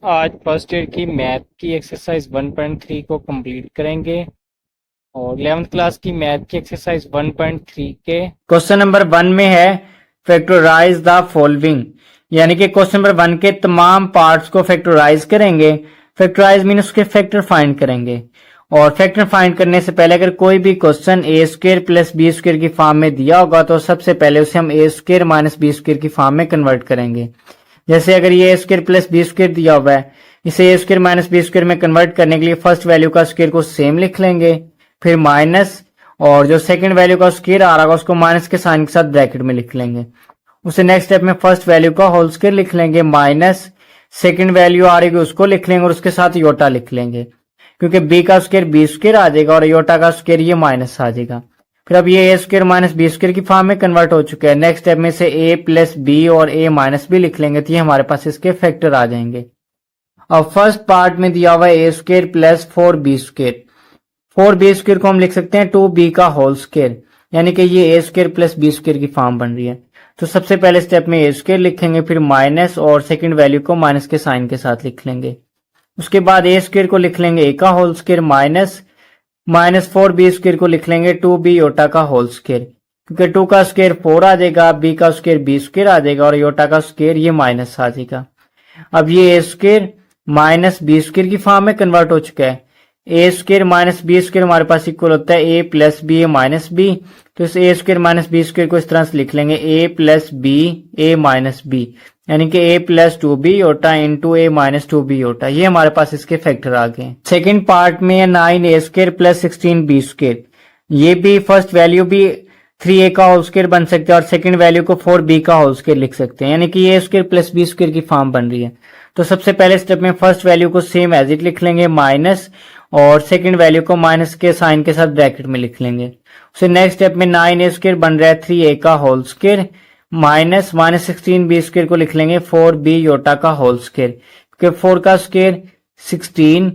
आज first year की math की एक्सरसाइज 1.3 को कंप्लीट करेंगे और 11th क्लास की मैथ की एक्सरसाइज 1.3 के क्वेश्चन नंबर 1 में है फैक्टराइज द फॉलोइंग, यानी कि क्वेश्चन नंबर 1 के तमाम पार्ट्स को फैक्टराइज करेंगे। फैक्टराइज मीन उसके फैक्टर फाइंड करेंगे। और फैक्टर फाइंड करने से पहले अगर कोई भी क्वेश्चन ए स्क्र प्लस बी स्क्र की फॉर्म में दिया होगा तो सबसे पहले उसे हम ए स्क्र माइनस बी स्क्र की फॉर्म में कन्वर्ट करेंगे। जैसे अगर ये a square plus b square दिया हुआ है, इसे ए स्क्र माइनस बी स्क्र में कन्वर्ट करने के लिए फर्स्ट वैल्यू का स्क्र को सेम लिख लेंगे, फिर माइनस, और जो सेकंड वैल्यू का स्क्र आ रहा है उसको माइनस के साइन के साथ ब्रैकेट में लिख लेंगे। उसे नेक्स्ट स्टेप में फर्स्ट वैल्यू का होल स्क्र लिख लेंगे, माइनस सेकंड वैल्यू आ रही है उसको लिख लेंगे और उसके साथ योटा लिख लेंगे, क्योंकि बी का स्क्र बी स्क्र आ जाएगा और योटा का स्क्र ये माइनस आ जाएगा। फिर अब ये a square minus b square की फॉर्म में कन्वर्ट हो चुका है। नेक्स्ट स्टेप में से ए प्लस बी और ए माइनस बी लिख लेंगे तो ये हमारे पास इसके फैक्टर आ जाएंगे। अब फर्स्ट पार्ट में दिया हुआ है a square plus 4b square. 4b square को हम लिख सकते हैं 2b का होल स्क्र, यानी कि ये a square plus b square की फॉर्म बन रही है। तो सबसे पहले स्टेप में ए स्क्र लिखेंगे, फिर माइनस और सेकंड वैल्यू को माइनस के साइन के साथ लिख लेंगे। उसके बाद ए स्क्र को लिख लेंगे ए का whole square minus 4b square को लिख लेंगे 2b योटा का होल स्क्र, क्योंकि 2 का स्क्र 4 आ जाएगा, b का स्क्र b स्क्र आ जाएगा और योटा का स्क्र ये माइनस आ जाएगा। अब ये a square minus b square की फॉर्म में कन्वर्ट हो चुका है। A square minus b square हमारे पास इक्वल होता है a plus b a minus b, तो इस a square minus b square को इस तरह से लिख लेंगे a plus b a minus b, यानी कि a plus 2b iota into a minus 2b iota. ये हमारे पास इसके फैक्टर आ गए। सेकेंड पार्ट में है 9a square plus 16b square. ये भी फर्स्ट वैल्यू भी 3a का होल स्क्र बन सकते हैं और सेकंड वैल्यू को 4b का होल स्क्र लिख सकते हैं, यानी कि a square plus b square की फॉर्म बन रही है। तो सबसे पहले स्टेप में फर्स्ट वैल्यू को सेम एज इट लिख लेंगे माइनस, और सेकंड वैल्यू को माइनस के साइन के साथ ब्रैकेट में लिख लेंगे। उसे नेक्स्ट स्टेप में 9a स्क्र बन रहा है 3a का whole square minus 16b square को लिख लेंगे 4b योटा का होल स्क्र, क्योंकि 4 का स्क्र 16,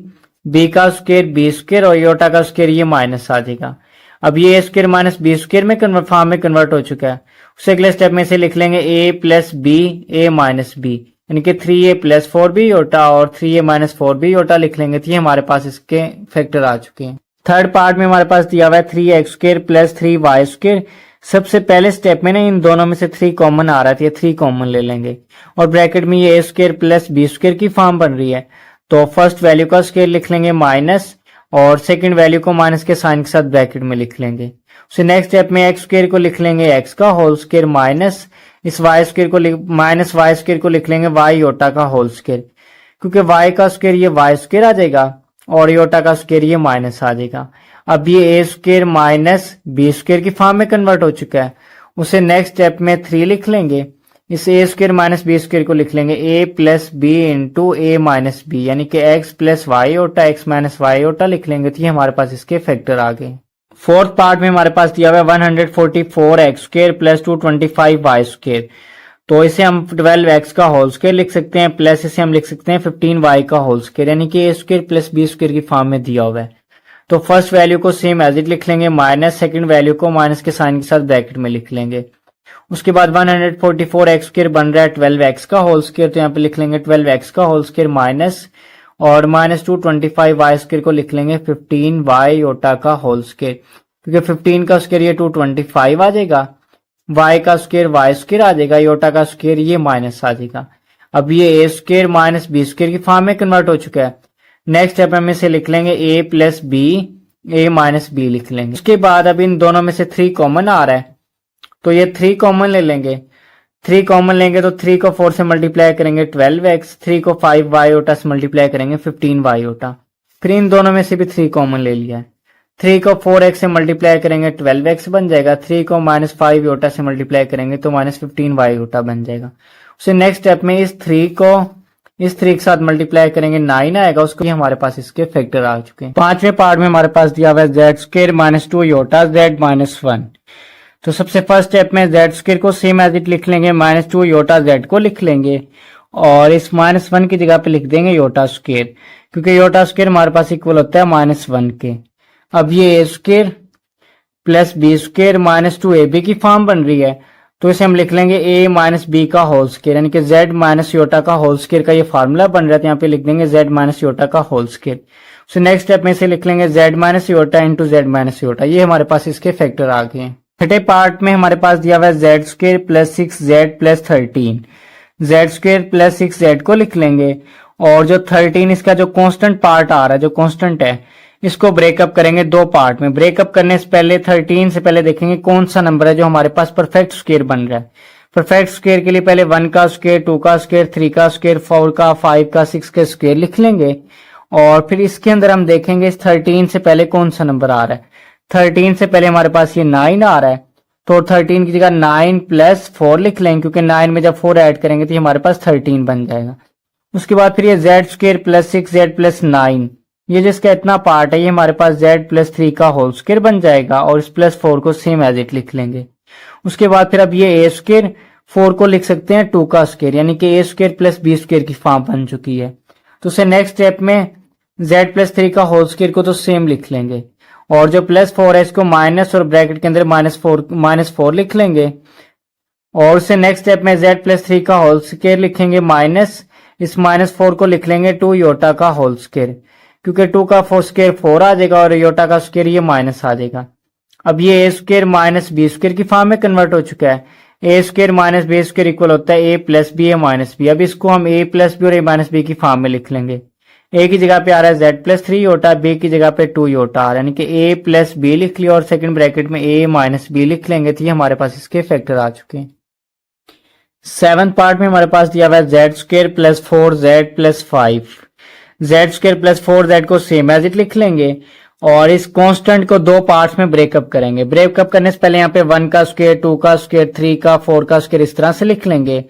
b का स्क्र b स्क्र और योटा का स्क्र ये माइनस आ जाएगा। अब ये a square minus b square में फॉर्म में कन्वर्ट हो चुका है। उसे अगले स्टेप में से लिख लेंगे a plus b a minus b, यानी कि 3a प्लस 4b योटा और 3a माइनस 4b योटा लिख लेंगे तो ये हमारे पास इसके फैक्टर आ चुके हैं। थर्ड पार्ट में हमारे पास दिया हुआ है 3x square plus 3y square. सबसे पहले स्टेप में ना इन दोनों में से 3 कॉमन आ रहा था, ये 3 कॉमन ले लेंगे और ब्रैकेट में ये a square plus b square की फॉर्म बन रही है। तो फर्स्ट वैल्यू का स्क्र लिख लेंगे माइनस और सेकंड वैल्यू को माइनस के साइन के साथ ब्रैकेट में लिख लेंगे। उसे नेक्स्ट स्टेप में एक्स स्क्र को लिख लेंगे एक्स का होल स्क्र माइनस इस वाई स्क्र को माइनस वाई स्क्र को लिख लेंगे वाई योटा का होल स्क्र, क्योंकि वाई का स्क्र ये वाई स्क्र आ जाएगा और योटा का स्क्र ये माइनस आ जाएगा। अब ये a square minus b square की फॉर्म में कन्वर्ट हो चुका है। उसे नेक्स्ट स्टेप में 3 लिख लेंगे, इस a square minus b square को लिख लेंगे a plus b into a minus b, यानी कि x plus y iota x minus y iota लिख लेंगे तो ये हमारे पास इसके फैक्टर आ गए। फोर्थ पार्ट में हमारे पास दिया हुआ है 144 x square plus 225 y square. तो इसे हम 12 एक्स का होल स्क्र लिख सकते हैं, प्लस इसे हम लिख सकते हैं 15 वाई का होल स्क्र, यानी कि ए स्क्र प्लस बी स्क्र की फॉर्म में दिया हुआ है। तो फर्स्ट वैल्यू को सेम एज इट लिख लेंगे माइनस, सेकंड वैल्यू को माइनस के साइन के साथ ब्रैकेट में लिख लेंगे। उसके बाद 144 एक्स स्क्र बन रहा है 12 एक्स का होल स्क्र, तो यहाँ पे लिख लेंगे 12 एक्स का होल स्क्र माइनस और माइनस 225 वाई स्क्र को लिख लेंगे 15 वाई योटा का होल स्क्र, क्योंकि 15 का स्क्र ये 225 आ जाएगा, वाई का स्क्र वाई स्क्र आ जाएगा, योटा का स्क्र ये माइनस आ जाएगा। अब ये a square minus b square की फॉर्म में कन्वर्ट हो चुका है। नेक्स्ट स्टेप में से लिख लेंगे a plus b a minus b लिख लेंगे। उसके बाद अब इन दोनों में से 3 कॉमन आ रहा है, तो ये 3 कॉमन ले लेंगे। 3 कॉमन लेंगे तो 3 को 4 से मल्टीप्लाई करेंगे 12x, 3 को 5 वाई योटा से मल्टीप्लाई करेंगे 15 वाई योटा। फिर इन दोनों में से भी 3 कॉमन ले लिया है। 3 को 4x से मल्टीप्लाई करेंगे 12x बन जाएगा, 3 को माइनस 5 योटा से मल्टीप्लाई करेंगे तो माइनस 15 वाई योटा बन जाएगा। उसे नेक्स्ट स्टेप में इस 3 के साथ मल्टीप्लाई करेंगे 9 आएगा, उसको हमारे पास इसके फैक्टर आ चुके हैं। पांचवें पार्ट में हमारे पास दिया हुआ है z square minus 2 iota z minus 1। तो सबसे फर्स्ट स्टेप में जेड स्क्र को सेम एज इट लिख लेंगे, माइनस 2 योटा जेड को लिख लेंगे और इस माइनस 1 की जगह पे लिख देंगे योटा स्क्र, क्योंकि योटा स्क्र हमारे पास इक्वल होता है माइनस 1 के। अब ये a square plus b square minus 2ab की फॉर्म बन रही है। तो इसे हम लिख लेंगे a माइनस बी का होल स्केयर, यानी कि z माइनस योटा का होल स्केयर का ये फार्मूला बन रहा है। तो यहाँ पे लिख देंगे z माइनस योटा का whole square. So next step में इसे लिख लेंगे z minus iota into z minus iota. ये हमारे पास इसके फैक्टर आ गए हैं। छठे पार्ट में हमारे पास दिया हुआ है Z square plus 6z plus 13। Z square plus 6z को लिख लेंगे और जो 13 इसका जो कांस्टेंट पार्ट आ रहा है, जो कांस्टेंट है, इसको ब्रेकअप करेंगे दो पार्ट में। ब्रेकअप करने से पहले 13 से पहले देखेंगे कौन सा नंबर है जो हमारे पास परफेक्ट स्क्वायर बन रहा है। परफेक्ट स्क्वायर के लिए पहले 1 का स्क्वायर, 2 का स्क्वायर, 3 का स्क्वायर, 4 का, 5 का, 6 का स्क्वायर लिख लेंगे और फिर इसके अंदर हम देखेंगे इस 13 से पहले कौन सा नंबर आ रहा है। 13 से पहले हमारे पास ये 9 आ रहा है, तो 13 की जगह 9 प्लस 4 लिख लेंगे, क्योंकि 9 में जब 4 ऐड करेंगे तो हमारे पास 13 बन जाएगा। उसके बाद फिर ये Z square plus 6z plus 9, ये जिसका इतना पार्ट है ये हमारे पास z प्लस 3 का होल स्क्वायर बन जाएगा और इस प्लस 4 को सेम एज इट लिख लेंगे। उसके बाद फिर अब ये a स्क्वायर 4 को लिख सकते हैं 2 का स्क्वायर, यानी कि a square plus b square की फॉर्म बन चुकी है। तो उसे नेक्स्ट स्टेप में z प्लस 3 का होल स्क्वायर को तो सेम लिख लेंगे और जो प्लस 4 है इसको माइनस और ब्रैकेट के अंदर माइनस 4 लिख लेंगे और उसे नेक्स्ट स्टेप में z प्लस 3 का होल स्क्वायर लिखेंगे माइनस इस माइनस 4 को लिख लेंगे 2 योटा का होल स्क्वायर, क्योंकि 2 का स्क्वायर 4 आ जाएगा और योटा का स्क्वायर ये माइनस आ जाएगा। अब ये a square minus b square की फॉर्म में कन्वर्ट हो चुका है। a square minus b square equal होता है a plus b, a minus b. अब इसको हम a प्लस बी और a माइनस बी की फॉर्म में लिख लेंगे। a की जगह पे आ रहा है z प्लस 3 योटा, b की जगह पे 2 योटा आ रहा है, यानी कि a प्लस बी लिख लिया और सेकंड ब्रैकेट में a माइनस बी लिख लेंगे। तो ये हमारे पास इसके फैक्टर आ चुके हैं। 7th पार्ट में हमारे पास दिया हुआ है Z square plus 4z plus 5। Z square plus 4z को सेम एज इट लिख लेंगे और इस कांस्टेंट को दो पार्ट्स में ब्रेकअप करेंगे। ब्रेकअप करने से पहले यहाँ पे 1 का स्क्वायर, 2 का स्क्वायर, 3 का, 4 का स्क्वायर इस तरह से लिख लेंगे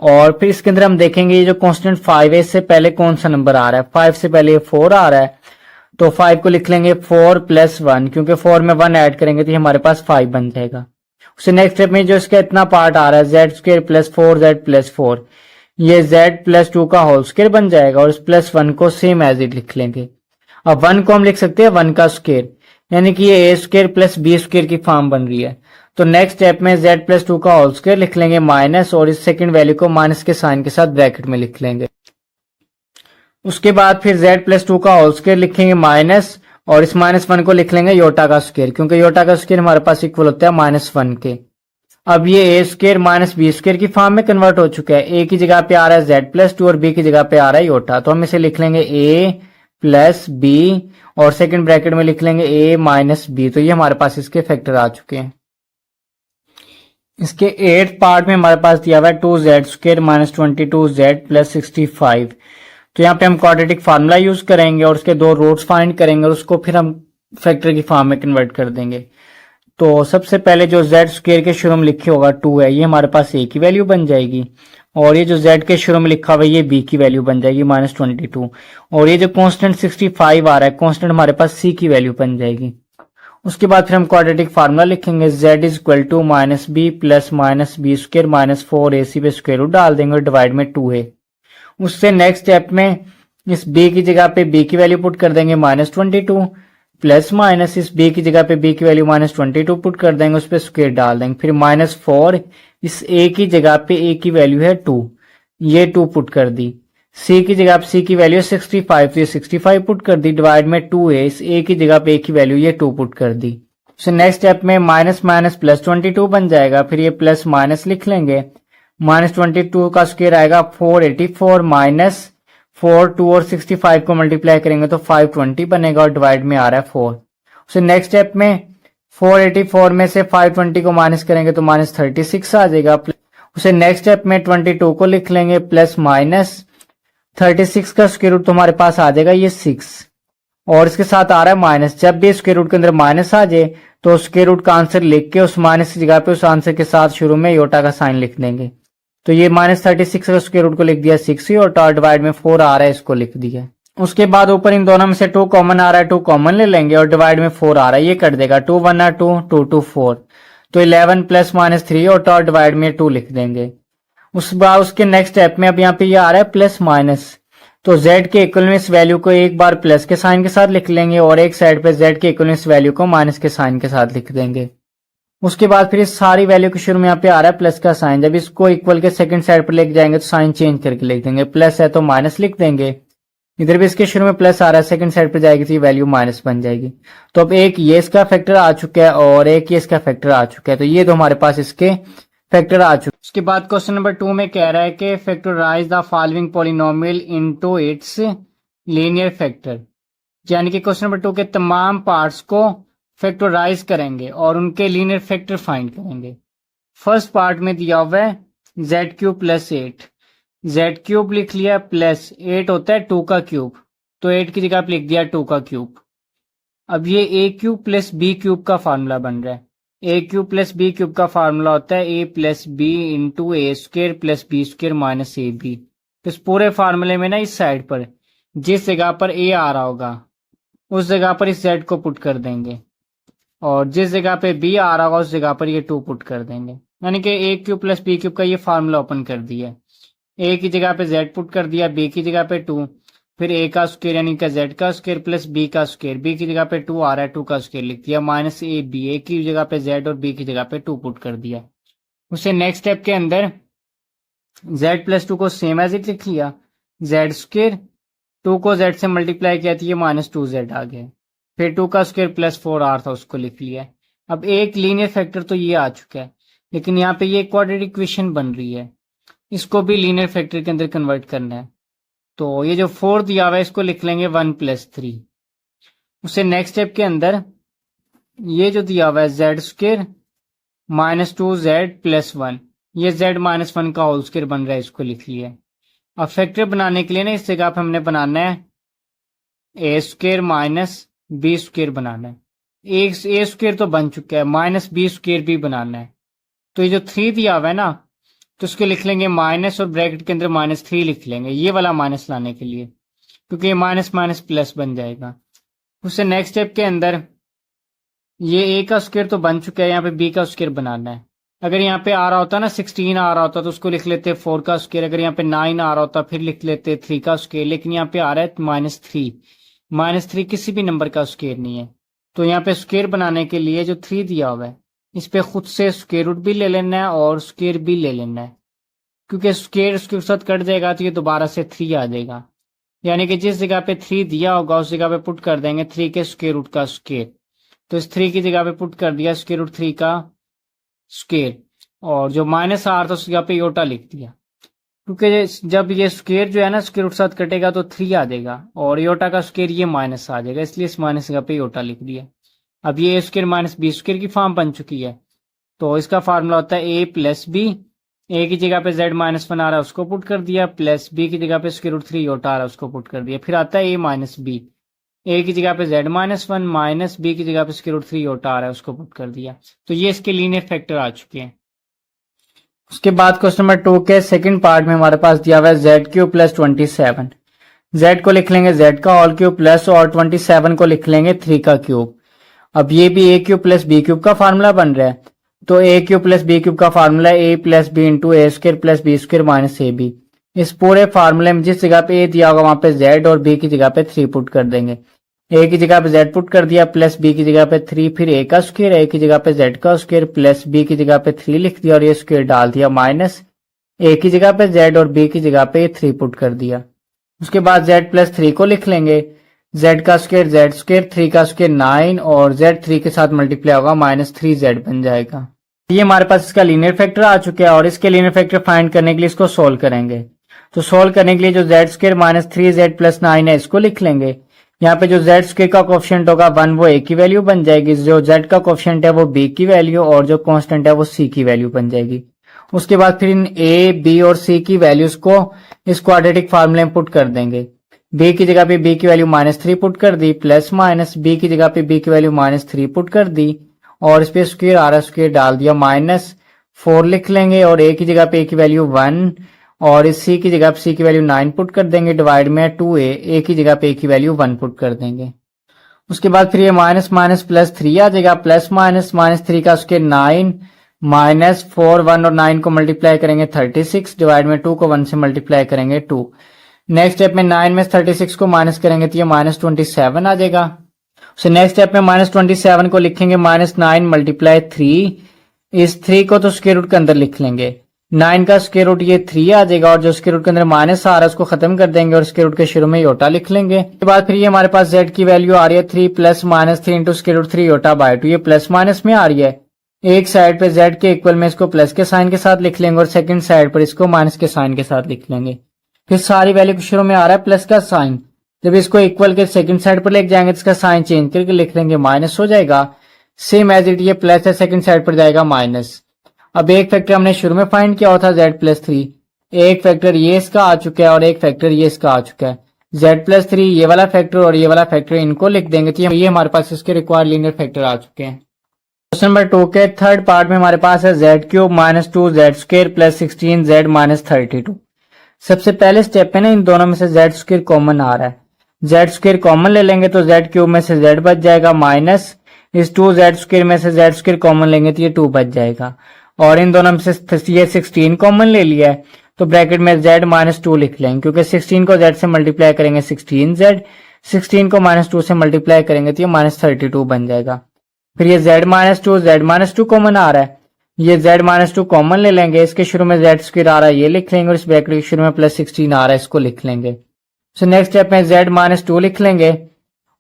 और फिर इसके अंदर हम देखेंगे ये जो कांस्टेंट 5 है इससे पहले कौन सा नंबर आ रहा है। 5 से पहले 4 आ रहा है, तो 5 को लिख लेंगे 4 प्लस 1, क्योंकि 4 में 1 ऐड करेंगे तो ये हमारे पास 5 बन जाएगा। उससे नेक्स्ट स्टेप में जो इसका इतना पार्ट आ रहा है Z square plus 4z plus 4, ये z प्लस 2 का होल स्क्वायर बन जाएगा और इस प्लस 1 को सेम एज इट लिख लेंगे। अब 1 को हम लिख सकते हैं 1 का स्क्वायर, यानी कि ये a square plus b square की फॉर्म बन रही है। तो नेक्स्ट स्टेप में z प्लस 2 का होल स्क्वायर लिख लेंगे माइनस और इस सेकंड वैल्यू को माइनस के साइन के साथ ब्रैकेट में लिख लेंगे। उसके बाद फिर z प्लस 2 का होल स्क्वायर लिखेंगे माइनस और इस माइनस 1 को लिख लेंगे योटा का स्क्वायर, क्योंकि योटा का स्क्वायर हमारे पास इक्वल होता है माइनस 1 के। अब ये a square minus b square की फॉर्म में कन्वर्ट हो चुका है। a की जगह पे आ रहा है z प्लस 2 और b की जगह पे आ रहा है योटा, तो हम इसे लिख लेंगे a प्लस b और सेकंड ब्रैकेट में लिख लेंगे a माइनस b। तो ये हमारे पास इसके फैक्टर आ चुके हैं। इसके 8th पार्ट में हमारे पास दिया हुआ है 2z square minus 22z plus 65। तो यहाँ पे हम क्वाड्रेटिक फार्मूला यूज करेंगे और उसके दो रूट्स फाइंड करेंगे और उसको फिर हम फैक्टर की फॉर्म में कन्वर्ट कर देंगे। तो सबसे पहले जो z स्क्वायर के शुरू में लिखे होगा 2 है, ये हमारे पास a की वैल्यू बन जाएगी और ये जो z के शुरू में लिखा हुआ है ये b की वैल्यू बन जाएगी माइनस 22 और ये जो कांस्टेंट 65 आ रहा है कांस्टेंट हमारे पास c की वैल्यू बन जाएगी। उसके बाद फिर हम क्वाड्रेटिक फार्मूला लिखेंगे z is equal to minus b plus minus b square minus 4ac पे स्क्वायर रूट डाल देंगे और डिवाइड में 2a। उससे नेक्स्ट स्टेप में इस b की जगह पे b की वैल्यू पुट कर देंगे माइनस 22 प्लस माइनस इस b की जगह पे b की वैल्यू माइनस 22 पुट कर देंगे, उस पर स्क्वायर डाल देंगे। फिर माइनस 4 इस a की जगह पे a की वैल्यू है 2, ये 2 पुट कर दी। c की जगह पे c की वैल्यू 65, तो ये 65 पुट कर दी। डिवाइड में 2a, इस a की जगह पे a की वैल्यू ये 2 पुट कर दी। सो नेक्स्ट स्टेप में माइनस माइनस प्लस 22 बन जाएगा। फिर ये प्लस माइनस लिख लेंगे, माइनस 22 का स्क्वायर आएगा 484 माइनस 4, 2 और 65 को मल्टीप्लाई करेंगे तो 520 बनेगा और डिवाइड में आ रहा है 4। उसे नेक्स्ट स्टेप में 484 में से 520 को माइनस करेंगे तो माइनस 36 आ जाएगा। उसे नेक्स्ट स्टेप में 22 को लिख लेंगे प्लस माइनस 36 का स्क्वायर रूट तो हमारे पास आ जाएगा ये 6 और इसके साथ आ रहा है माइनस। जब भी स्क्वायर रूट के अंदर माइनस आ जाए तो स्क्वायर रूट का आंसर लिख के उस माइनस की जगह पे उस आंसर के साथ शुरू में योटा का साइन लिख देंगे। तो ये माइनस 36 का स्क्वायर रूट को लिख दिया 6 ही और डिवाइड में 4 आ रहा है इसको लिख दिया। उसके बाद ऊपर इन दोनों में से 2 कॉमन आ रहा है, 2 कॉमन ले लेंगे और डिवाइड में 4 आ रहा है, ये कट देगा। 2 1 2, 2 2 4, तो 11 प्लस माइनस 3 और डिवाइड में 2 लिख देंगे। उस बाद उसके नेक्स्ट स्टेप में अब यहाँ पे ये आ रहा है प्लस माइनस, तो z के इक्वल में इस वैल्यू को एक बार प्लस के साइन के साथ लिख लेंगे और एक साइड पे z के इक्वल में इस वैल्यू को माइनस के साइन के साथ लिख देंगे। उसके बाद फिर इस सारी वैल्यू के शुरू में यहाँ पे आ रहा है प्लस का साइन, जब इसको इक्वल के सेकंड साइड पर लेके जाएंगे तो साइन चेंज करके लिख देंगे, प्लस है तो माइनस लिख देंगे। इधर भी इसके शुरू में प्लस आ रहा है, सेकंड साइड पर जाएगी तो ये वैल्यू माइनस बन जाएगी। तो अब एक ये इसका फैक्टर आ चुका है और एक ये इसका फैक्टर आ चुका है, तो ये तो हमारे पास इसके फैक्टर आ चुके। उसके बाद क्वेश्चन नंबर 2 में कह रहा है कि factorise the following polynomial into its linear factor, यानी कि क्वेश्चन नंबर 2 के तमाम पार्ट्स को फैक्टराइज करेंगे और उनके लीनियर फैक्टर फाइंड करेंगे। फर्स्ट पार्ट में दिया हुआ है Z cube plus 8, Z cube लिख लिया प्लस 8 होता है 2 का क्यूब, तो 8 की जगह पे लिख दिया 2 का क्यूब। अब ये a cube plus b cube का फार्मूला बन रहा है। A cube plus b cube का फार्मूला होता है a plus b into a square plus b square minus a b. तो इस पूरे फार्मूले में ना इस साइड पर जिस जगह पर ए आ रहा होगा उस जगह पर इस जेड को पुट कर देंगे और जिस जगह पे बी आ रहा होगा उस जगह पर ये 2 पुट कर देंगे, यानी कि ए क्यूब प्लस बी क्यूब का ये फार्मूला ओपन कर दिया। ए की जगह पे जेड पुट कर दिया, बी की जगह पे 2, फिर ए का स्क्वायर यानी कि जेड का स्क्वायर प्लस बी का स्क्वायर, बी की जगह पे 2 आ रहा है 2 का स्क्वायर लिख दिया माइनस ए बी, ए की जगह पे जेड और बी की जगह पे 2 पुट कर दिया। उसे नेक्स्ट स्टेप के अंदर जेड प्लस 2 को सेम एज इट लिख लिया, जेड स्क्वायर 2 को जेड से मल्टीप्लाई किया तो ये माइनस 2z आ गया, फिर 2 का स्क्वायर प्लस 4r था उसको लिख लिया। अब एक लीनियर फैक्टर तो ये आ चुका है, लेकिन यहाँ पे ये क्वाड्रेटिक इक्वेशन बन रही है, इसको भी लीनियर फैक्टर के अंदर कन्वर्ट करना है। तो ये जो 4 दिया हुआ है इसको लिख लेंगे 1 प्लस 3। उसे नेक्स्ट स्टेप के अंदर ये जो दिया हुआ है Z square minus 2z plus 1, ये z माइनस 1 का होल स्क्वायर बन रहा है, इसको लिख लिया। अब फैक्टर बनाने के लिए ना इस जगह पे हमने बनाना है ए स्क्वायर माइनस बी स्क्वायर बनाना है। ए स्क्वायर तो बन चुका है, माइनस बी स्क्वायर भी बनाना है। तो ये जो 3 दिया हुआ है ना तो उसको लिख लेंगे माइनस और ब्रैकेट के अंदर माइनस 3 लिख लेंगे, ये वाला माइनस लाने के लिए, क्योंकि ये माइनस माइनस प्लस बन जाएगा। उससे नेक्स्ट स्टेप के अंदर ये ए का स्क्वायर तो बन चुका है, यहाँ पे बी का स्क्वायर बनाना है। अगर यहाँ पे आ रहा होता ना 16 आ रहा होता तो उसको लिख लेते 4 का स्क्वायर, अगर यहाँ पे 9 आ रहा होता फिर लिख लेते 3 का स्क्वायर, लेकिन यहाँ पे आ रहा है -3, -3 किसी भी नंबर का स्क्वायर नहीं है। तो यहाँ पे स्क्वायर बनाने के लिए जो 3 दिया हुआ है इस पे खुद से स्क्वायर रूट भी ले लेना है और स्क्वायर भी ले लेना है, क्योंकि स्क्वायर उसके साथ कट जाएगा तो ये दोबारा से 3 आ जाएगा, यानी कि जिस जगह पे 3 दिया होगा उस जगह पे पुट कर देंगे 3 के स्क्वायर रूट का स्क्वायर। तो इस 3 की जगह पे पुट कर दिया स्क्वायर रूट 3 का स्क्वायर, और जो माइनस आर था उस जगह पे योटा लिख दिया, क्योंकि जब ये स्क्वायर जो है ना स्क्वायर रूट साथ कटेगा तो 3 आ जाएगा और योटा का स्क्वायर ये माइनस आ जाएगा, इसलिए इस माइनस जगह पे योटा लिख दिया। अब ये a square minus b square की फॉर्म बन चुकी है, तो इसका फार्मूला होता है ए प्लस बी, ए की जगह पे जेड माइनस 1 आ रहा है उसको पुट कर दिया, प्लस बी की जगह पे स्क्वायर रूट 3 योटा आ रहा है उसको पुट कर दिया, फिर आता है ए माइनस बी, ए की जगह पे जेड माइनस 1 माइनस बी की जगह पे स्क्वायर रूट 3 योटा आ रहा है उसको पुट कर दिया। तो ये इसके लीनियर फैक्टर आ चुके हैं। उसके बाद क्वेश्चन नंबर 2 के सेकंड पार्ट में हमारे पास दिया हुआ है जेड क्यूब प्लस 27, जेड को लिख लेंगे जेड का होल क्यूब प्लस और 27 को लिख लेंगे 3 का क्यूब। अब ये भी a cube plus b cube का फार्मूला बन रहा है, तो a cube plus b cube का formula a plus b into a square plus b square minus a b. इस पूरे फार्मूले में जिस जगह पे ए दिया होगा वहां पे जेड और बी की जगह पे 3 पुट कर देंगे, ए की जगह पे जेड पुट कर दिया प्लस बी की जगह पे 3, फिर ए का स्क्वायर, ए की जगह पे जेड का स्क्वायर प्लस बी की जगह पे 3 लिख दिया और ये स्क्वायर डाल दिया, माइनस ए की जगह पे जेड और बी की जगह पे 3 पुट कर दिया। उसके बाद जेड प्लस 3 को लिख लेंगे, जेड का स्क्वायर जेड स्क्वायर 3 का स्क्वायर 9 और जेड 3 के साथ मल्टीप्लाई होगा -3z बन जाएगा। ये हमारे पास इसका लीनियर फैक्टर आ चुका है और इसके लीनियर फैक्टर फाइंड करने के लिए इसको सोल्व करेंगे। तो सोल्व करने के लिए जो जेड स्क्वायर -3z प्लस 9 है इसको लिख लेंगे। यहाँ पे जो जेड स्क्वायर का कोफिशिएंट होगा 1 वो ए की वैल्यू बन जाएगी, जो जेड का कोफिशिएंट है वो बी की वैल्यू और जो कांस्टेंट है वो सी की वैल्यू बन जाएगी। उसके बाद फिर इन ए बी और सी की वैल्यूज को इस क्वाड्रेटिक फार्मूले में पुट कर देंगे। बी की जगह पे बी की वैल्यू -3 पुट कर दी, प्लस माइनस बी की जगह पे बी की वैल्यू -3 पुट कर दी और इस पे स्क्वायर आ रहा स्क्वायर डाल दिया, -4 लिख लेंगे और ए की जगह पे ए की वैल्यू 1 और इस सी की जगह पे सी की वैल्यू 9 पुट कर देंगे, डिवाइड में 2a, ए की जगह पे ए की वैल्यू 1 पुट कर देंगे। उसके बाद फिर ये माइनस माइनस प्लस 3 आ जाएगा, प्लस माइनस -3 का स्क्वायर 9 -4 1 और 9 को मल्टीप्लाई करेंगे 36, डिवाइड में 2 को 1 से मल्टीप्लाई करेंगे 2। नेक्स्ट स्टेप में 9 में 36 को माइनस करेंगे तो ये -27 आ जाएगा। नेक्स्ट स्टेप में -27 को लिखेंगे -9 मल्टीप्लाई 3 इस 3 को तो स्क्वायर रूट के अंदर लिख लेंगे। 9 का स्क्वायर रूट ये 3 आ जाएगा और जो स्क्वायर रूट के अंदर माइनस आ रहा है उसको खत्म कर देंगे और स्क्वायर रूट के शुरू में योटा लिख लेंगे। उसके बाद फिर ये हमारे पास z की वैल्यू आ रही है 3 plus minus 3 into square root 3 iota by 2। ये प्लस माइनस में आ रही है। एक साइड पे z के इक्वल में इसको प्लस के साइन के साथ लिख लेंगे और सेकंड साइड पर इसको माइनस के साइन के साथ लिख लेंगे। फिर सारी वैल्यू के शुरू में आ रहा है प्लस का साइन, जब इसको इक्वल के सेकंड साइड पर लेके जाएंगे तो इसका साइन चेंज करके लिख लेंगे माइनस हो जाएगा। सेम एज इट ये प्लस है, सेकंड साइड पर जाएगा माइनस। अब एक फैक्टर हमने शुरू में फाइंड किया हुआ था z प्लस 3, एक फैक्टर ये इसका आ चुका है और एक फैक्टर ये इसका आ चुका है। z प्लस 3 ये वाला फैक्टर और ये वाला फैक्टर इनको लिख देंगे तो ये हमारे पास इसके रिक्वायर्ड लीनियर फैक्टर आ चुके हैं। क्वेश्चन नंबर 2 के थर्ड पार्ट में हमारे पास है z cube minus 2z square plus 16z minus 32। सबसे पहले स्टेप में ना इन दोनों में से z स्क्वायर कॉमन आ रहा है, z स्क्वायर कॉमन ले लेंगे तो z क्यूब में से z बच जाएगा, माइनस इस 2z स्क्वायर में से z स्क्वायर कॉमन लेंगे तो ये 2 बच जाएगा और इन दोनों में से ये 16 कॉमन ले लिया है तो ब्रैकेट में z माइनस 2 लिख लेंगे क्योंकि 16 को z से मल्टीप्लाई करेंगे 16z, 16 को माइनस 2 से मल्टीप्लाई करेंगे तो ये माइनस 32 बन जाएगा। फिर ये z माइनस 2 कॉमन आ रहा है, ये z माइनस 2 कॉमन ले लेंगे, इसके शुरू में z स्क्वायर आ रहा है ये लिख लेंगे और इस ब्रैकेट के शुरू में प्लस 16 आ रहा है इसको लिख लेंगे। सो नेक्स्ट स्टेप में z माइनस 2 लिख लेंगे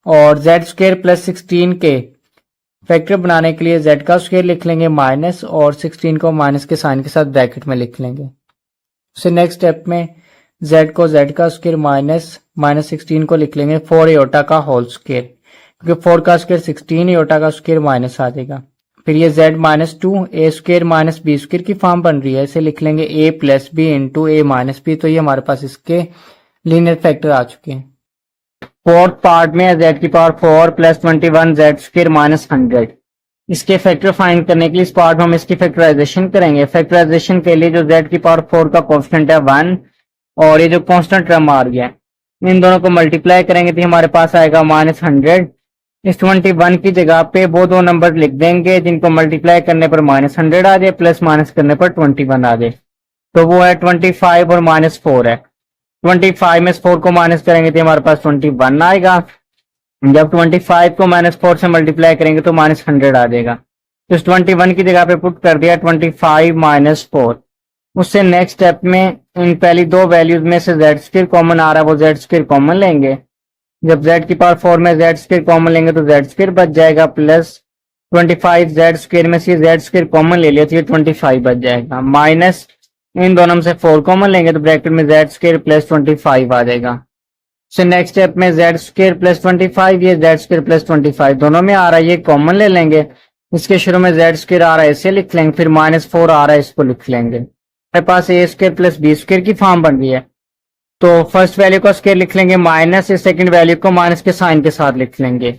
और z स्क्वायर प्लस 16 के फैक्टर बनाने के लिए z का स्क्वायर लिख लेंगे माइनस और 16 को माइनस के साइन के साथ ब्रैकेट में लिख लेंगे। सो नेक्स्ट स्टेप में z को z का स्क्वायर माइनस 16 को लिख लेंगे 4 एयोटा का होल स्क्वायर, क्योंकि 4 का स्क्वायर 16 एयोटा का स्क्वायर माइनस आ जाएगा। फिर ये z minus 2 a square minus b square की फॉर्म बन रही है, इसे लिख लेंगे a plus b into a minus b, तो ये हमारे पास इसके लीनियर फैक्टर आ चुके हैं। फोर्थ पार्ट में z की power 4 plus 21 z square minus 100। इसके फैक्टर फाइंड करने के लिए इस पार्ट में हम इसकी फैक्टराइजेशन करेंगे। फैक्टराइजेशन के लिए जो z की पावर 4 का कांस्टेंट है 1 और ये जो कांस्टेंट टर्म आ रही है इन दोनों को मल्टीप्लाई करेंगे तो हमारे पास आएगा माइनस 100। इस 21 की जगह पे वो दो नंबर लिख देंगे जिनको मल्टीप्लाई करने पर माइनस 100 आ जाए, प्लस माइनस करने पर 21 आ जाए, तो वो है 25 और माइनस 4 है। 25 में 4 को माइनस करेंगे तो हमारे पास 21 आएगा। जब 25 को माइनस 4 से मल्टीप्लाई करेंगे तो माइनस 100 आ जाएगा, तो इस 21 की जगह पे पुट कर दिया 25 माइनस 4। उससे नेक्स्ट स्टेप में इन पहली दो वैल्यूज में से z स्क्वायर कॉमन आ रहा है वो z स्क्वायर कॉमन लेंगे। जब z की पावर 4 में z स्क्वायर कॉमन लेंगे तो z स्क्वायर बच जाएगा, प्लस 25 z स्क्वायर में से z स्क्वायर कॉमन ले लिया तो ये 25 बच जाएगा, माइनस इन दोनों में से 4 कॉमन लेंगे तो ब्रैकेट में z स्क्वायर प्लस 25 आ जाएगा। सो नेक्स्ट स्टेप में z स्क्वायर प्लस 25, ये z स्क्वायर प्लस 25 दोनों में आ रहा है ये कॉमन ले लेंगे, इसके शुरू में z स्क्वायर आ रहा है इसे लिख लेंगे, फिर माइनस 4 आ रहा है इसको लिख लेंगे। हमारे पास ए स्क्वायर प्लस बी स्क्वायर की फॉर्म बन रही है, तो फर्स्ट वैल्यू का स्क्वायर लिख लेंगे माइनस, सेकंड वैल्यू को माइनस के साइन के साथ लिख लेंगे,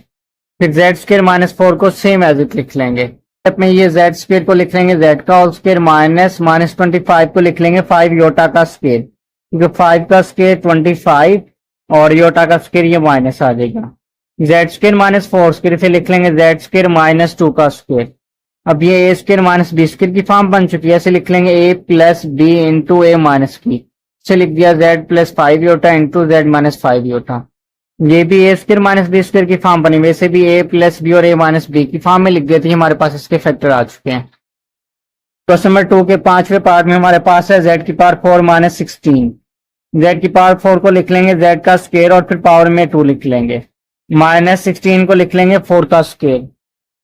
फिर z स्क्वायर माइनस 4 को सेम एज इट लिख लेंगे। स्टेप में ये z स्क्वायर को लिख लेंगे z का होल स्क्वायर माइनस 25 को लिख लेंगे 5 योटा का स्क्वायर, क्योंकि 5 का स्क्वायर 25 और योटा का स्क्वायर ये माइनस आ जाएगा। z स्क्वायर माइनस 4 स्क्वायर फिर लिख लेंगे z स्क्वायर माइनस 2 का स्क्वायर। अब ये a square minus b square की फॉर्म बन चुकी है, ऐसे लिख लेंगे a plus b into a minus b, इसे लिख दिया z plus 5 iota into z minus 5 iota. ये भी a square minus b square की फॉर्म बनी, वैसे भी ए प्लस बी और ए माइनस बी की फॉर्म में लिख देती है, हमारे पास इसके फैक्टर आ चुके हैं। क्वेश्चन नंबर 2 के 5वें पार्ट में हमारे पास है z की पावर 4 माइनस 16। z की पावर 4 को लिख लेंगे z का स्क्वायर और फिर पावर में 2 लिख लेंगे, माइनस 16 को लिख लेंगे 4 का स्क्वायर।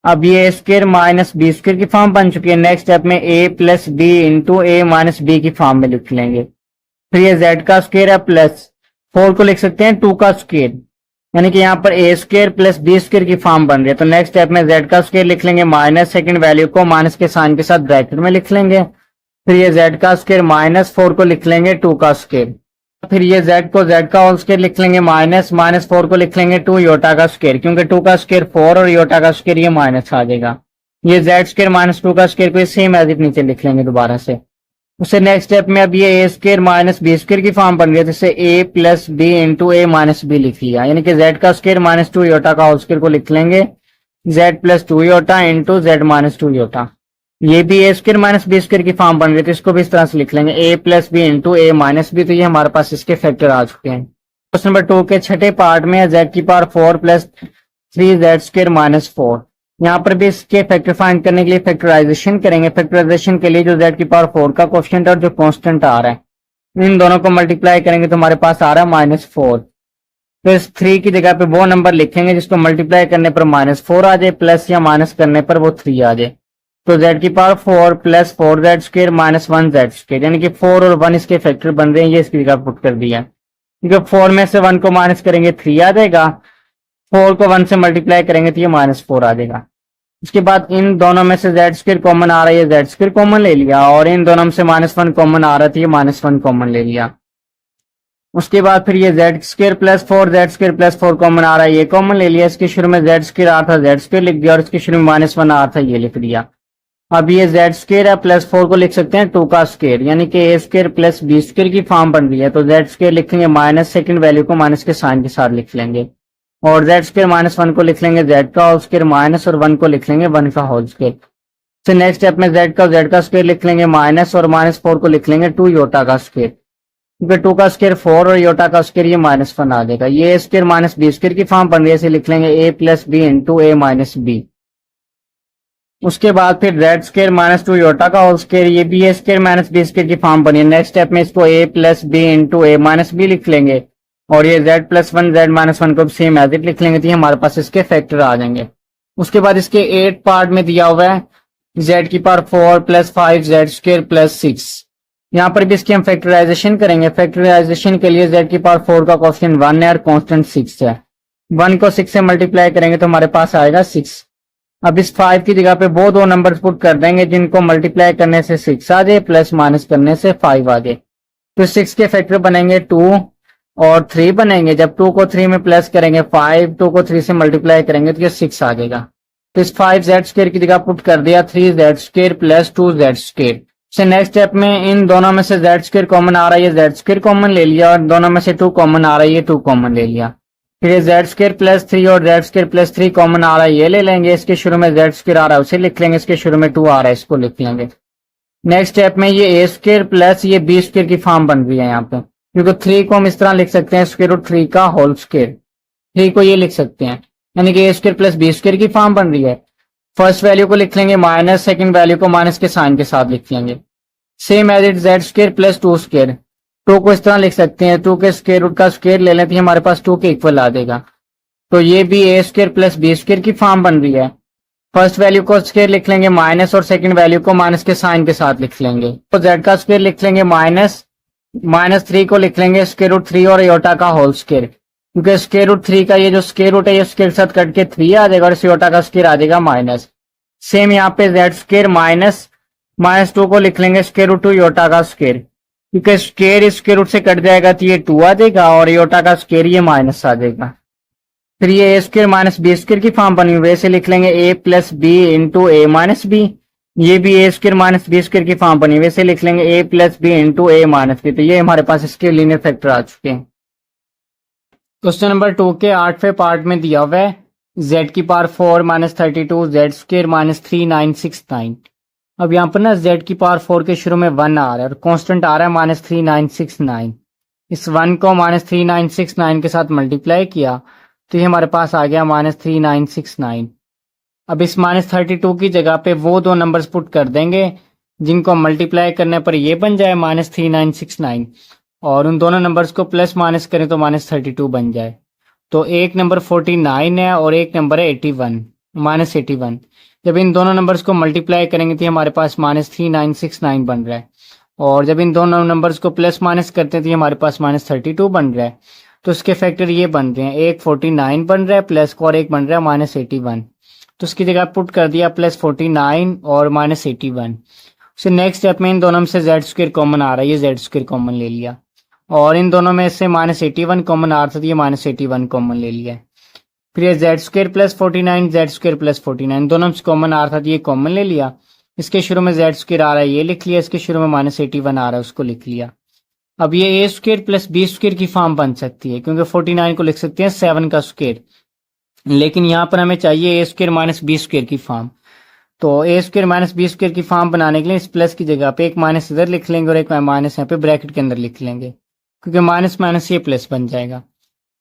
अब ये a square minus b square की फॉर्म बन चुकी है, नेक्स्ट स्टेप में ए plus b into a minus b की फॉर्म में लिख लेंगे। फिर ये z का स्क्वायर है प्लस 4 को लिख सकते हैं 2 का स्क्वायर, यानी कि यहाँ पर ए स्क्वायर प्लस बी स्क्वायर की फॉर्म बन रही है, तो नेक्स्ट स्टेप में z का स्क्वायर लिख लेंगे माइनस, सेकंड वैल्यू को माइनस के साइन के साथ ब्रैकेट में लिख लेंगे। फिर ये z का स्क्वायर माइनस 4 को लिख लेंगे 2 का स्क्वायर, फिर ये z को z का होल स्क्वायर लिख लेंगे माइनस 4 को लिख लेंगे 2 योटा का स्क्वायर, क्योंकि 2 का स्क्वायर 4 और योटा का स्क्वायर ये माइनस आ जाएगा। ये z स्क्वायर माइनस 2 का स्क्वायर को सेम एज इट नीचे लिख लेंगे दोबारा से। उससे नेक्स्ट स्टेप में अब ये a square minus b square की फॉर्म बन रही है, जिससे a plus b into a minus b लिख लिया, यानी कि z का स्क्वायर माइनस 2 योटा का होल स्क्वायर को लिख लेंगे z plus 2 iota into z minus 2 iota. ये भी a square minus b square की फॉर्म बन रही है, तो इसको भी इस तरह से लिख लेंगे a plus b into a minus b, तो ये हमारे पास इसके फैक्टर आ चुके हैं। क्वेश्चन नंबर 2 के छठे पार्ट में z की power 4 plus 3z square minus 4। यहाँ पर भी इसके फैक्टर फाइंड करने के लिए फैक्टराइजेशन करेंगे। फैक्टराइजेशन के लिए जो z की पावर 4 का कोएफिशिएंट और जो कांस्टेंट आ रहा है इन दोनों को मल्टीप्लाई करेंगे तो हमारे पास आ रहा है -4। तो इस 3 की जगह पे वो नंबर लिखेंगे जिसको मल्टीप्लाई करने पर -4 आ जाए, प्लस या माइनस करने पर वो 3 आ जाए। तो z की power 4 plus 4z square minus 1z square, यानी कि 4 और 1 इसके फैक्टर बन रहे हैं, ये इसकी जगह पुट कर दिया। क्योंकि 4 में से 1 को माइनस करेंगे 3 आ जाएगा, 4 को 1 से मल्टीप्लाई करेंगे तो ये -4 आ जाएगा। उसके बाद इन दोनों में से z स्क्वायर कॉमन आ रहा है, ये z स्क्वायर कॉमन ले लिया, और इन दोनों में से -1 कॉमन आ रहा था, ये -1 कॉमन ले लिया। उसके बाद फिर ये z स्क्वायर प्लस 4 कॉमन आ रहा है, ये कॉमन ले लिया। इसके शुरू में z स्क्वायर आ रहा था, z स्क्वायर लिख दिया, और इसके शुरू में -1 आ रहा था, ये लिख दिया। अब ये z स्क्वायर है प्लस 4 को लिख सकते हैं 2 का स्क्वायर, यानी कि a square plus b square की फॉर्म बन रही है। तो z स्क्वायर लिखेंगे माइनस सेकंड वैल्यू को माइनस के साइन के साथ लिख लेंगे, और z स्क्वायर -1 को लिख लेंगे z का होल स्क्वायर माइनस, और 1 को लिख लेंगे 1 का होल स्क्वायर। फिर नेक्स्ट स्टेप में z का स्क्वायर लिख लेंगे माइनस, और -4 को लिख लेंगे 2 योटा का स्क्वायर, क्योंकि 2 का स्क्वायर 4 और योटा का स्क्वायर ये -1 आ जाएगा। ये a square minus b square की फॉर्म बन रही है, इसे लिख लेंगे a plus b into a minus b. उसके बाद फिर z स्क्वायर माइनस 2 योटा का होल स्क्वायर, ये भी a square minus b square की फॉर्म बनी है। नेक्स्ट स्टेप में इसको a plus b into a minus b लिख लेंगे, और ये z प्लस 1 z माइनस 1 को सेम एज इट लिख लेंगे, तो ये हमारे पास इसके फैक्टर आ जाएंगे। उसके बाद इसके 8 पार्ट में दिया हुआ है z की power 4 plus 5 z square plus 6। यहाँ पर भी इसकी हम फैक्टराइजेशन करेंगे। फैक्टराइजेशन के लिए z की पावर 4 का कोएफिशिएंट 1 है और कांस्टेंट 6 है। 1 को 6 से मल्टीप्लाई करेंगे तो हमारे पास आएगा 6। अब इस 5 की जगह पे वो दो नंबर पुट कर देंगे जिनको मल्टीप्लाई करने से 6 आ जाए, प्लस माइनस करने से 5 आ जाए। तो 6 के फैक्टर बनेंगे 2 और 3 बनेंगे। जब 2 को 3 में प्लस करेंगे 5, 2 को 3 से मल्टीप्लाई करेंगे तो ये 6 आ जाएगा। तो इस 5z स्क्वायर की जगह पुट कर दिया 3z square plus 2z square. से नेक्स्ट स्टेप में इन दोनों में से z स्क्वायर कॉमन आ रहा है, ये z स्क्वायर कॉमन ले लिया, और दोनों में से 2 कॉमन आ रहा है, ये 2 कॉमन ले लिया। फिर ये z स्क्वायर प्लस 3 और z स्क्वायर प्लस 3 कॉमन आ रहा है, ये ले लेंगे। इसके शुरू में z स्क्वायर आ रहा है, उसे लिख लेंगे। इसके शुरू में 2 आ रहा है, इसको लिख लेंगे। नेक्स्ट स्टेप में ये a स्क्वायर प्लस ये b स्क्वायर की फॉर्म बन रही है यहाँ पे, क्योंकि 3 को हम इस तरह लिख सकते हैं स्क्वायर रूट 3 का होल स्क्वायर। 3 को ये लिख सकते हैं, यानी कि a square plus b square की फॉर्म बन रही है। फर्स्ट वैल्यू को लिख लेंगे माइनस, सेकंड वैल्यू को माइनस के साइन के साथ लिख लेंगे। Same as it z square plus 2 square. 2 को इस तरह लिख सकते हैं, 2 के स्क्वायर रूट का स्क्वायर ले लेते हैं, हमारे पास 2 के इक्वल आ जाएगा। तो ये भी a square plus b square की फॉर्म बन रही है। फर्स्ट वैल्यू को स्क्वायर लिख लेंगे माइनस, और सेकंड वैल्यू को माइनस के साइन के साथ लिख लेंगे। तो z का स्क्वायर लिख लेंगे माइनस, -3 को लिख लेंगे स्क्वायर रूट 3 और योटा का होल स्क्वायर, क्योंकि स्क्वायर रूट 3 का ये जो स्क्वायर रूट है ये स्क्वायर साथ कट के 3 आ जाएगा, और इस योटा का स्क्वायर आ जाएगा माइनस। सेम यहाँ पे z स्क्वायर माइनस 2 को लिख लेंगे स्क्वायर रूट 2 योटा का स्क्वायर, क्योंकि स्क्वायर इस स्क्वायर रूट से कट जाएगा तो ये 2 आ जाएगा, और योटा का स्क्वायर ये माइनस आ जाएगा। फिर ये a square minus b square की फॉर्म बनी हुई है, इसे लिख लेंगे a plus b into a minus b. ये भी a square minus b square की फॉर्म बनी हुई है, इसे लिख लेंगे a plus b into a minus b. तो ये हमारे पास इसके लीनियर फैक्टर आ चुके हैं। क्वेश्चन नंबर 2 के 8वें पार्ट में दिया हुआ है z की power 4 minus 32 z square minus 3969। अब यहाँ पर ना z की पावर 4 के शुरू में 1 आ रहा है और कांस्टेंट आ रहा है -3969। इस 1 को -3969 के साथ मल्टीप्लाई किया तो ये हमारे पास आ गया -3969। अब इस -32 की जगह पे वो दो नंबर्स पुट कर देंगे जिनको मल्टीप्लाई करने पर ये बन जाए -3969, और उन दोनों नंबर्स को प्लस माइनस करें तो -32 बन जाए। तो एक नंबर 49 है और एक नंबर है 81 -81। जब इन दोनों नंबर्स को मल्टीप्लाई करेंगे तो हमारे पास -3969 बन रहा है, और जब इन दोनों नंबर्स को प्लस माइनस करते हैं तो हमारे पास -32 बन रहा है। तो उसके फैक्टर ये बन रहे हैं, एक 49 बन रहा है प्लस और एक बन रहा है -81। तो उसकी जगह पुट कर दिया +49 और -81। उससे नेक्स्ट स्टेप में इन दोनों में से z स्क्वायर कॉमन आ रहा है, ये z स्क्वायर कॉमन ले लिया, और इन दोनों में से -81 कॉमन आ रहा था तो ये -81 कॉमन ले लिया। फिर ये z square plus 49 z square plus 49 दोनों से कॉमन आ रहा था तो ये कॉमन ले लिया। इसके शुरू में z स्क्वायर आ रहा है, ये लिख लिया। इसके शुरू में -81 आ रहा है, उसको लिख लिया। अब ये a square plus b square की फॉर्म बन सकती है, क्योंकि 49 को लिख सकते हैं 7 का स्क्वायर, लेकिन यहाँ पर हमें चाहिए a square minus b square की फॉर्म। तो a square minus b square की फॉर्म बनाने के लिए इस प्लस की जगह पे एक माइनस इधर लिख लेंगे और एक माइनस यहाँ पे ब्रैकेट के अंदर लिख लेंगे, क्योंकि माइनस माइनस ये प्लस बन जाएगा।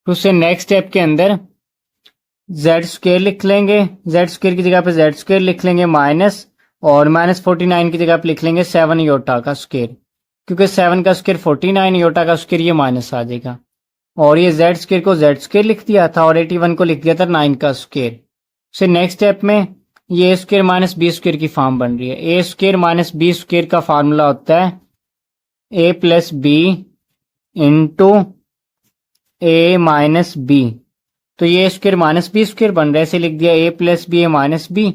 तो उससे नेक्स्ट स्टेप के अंदर जेड स्क्वेयर लिख लेंगे, जेड स्क्वेयर की जगह पे जेड स्क्वेयर लिख लेंगे माइनस, और माइनस 49 की जगह पे लिख लेंगे 7 योटा का स्क्वेयर, क्योंकि 7 का स्क्वेयर 49, योटा का स्क्वेयर ये माइनस आ जाएगा। और ये जेड स्क्वेयर को जेड स्क्वेयर लिख दिया था और 81 को लिख दिया था 9 का स्क्वेयर। से नेक्स्ट स्टेप में ये ए स्क्वेयर माइनस बी स्क्वेयर की फॉर्म बन रही है। ए स्क्वेयर माइनस बी स्क्वेयर का फार्मूला होता है a plus b into a minus b. तो ये ए स्क्वेयर माइनस बी स्क्वेयर बन रहा है, ऐसे लिख दिया ए plus b a minus B,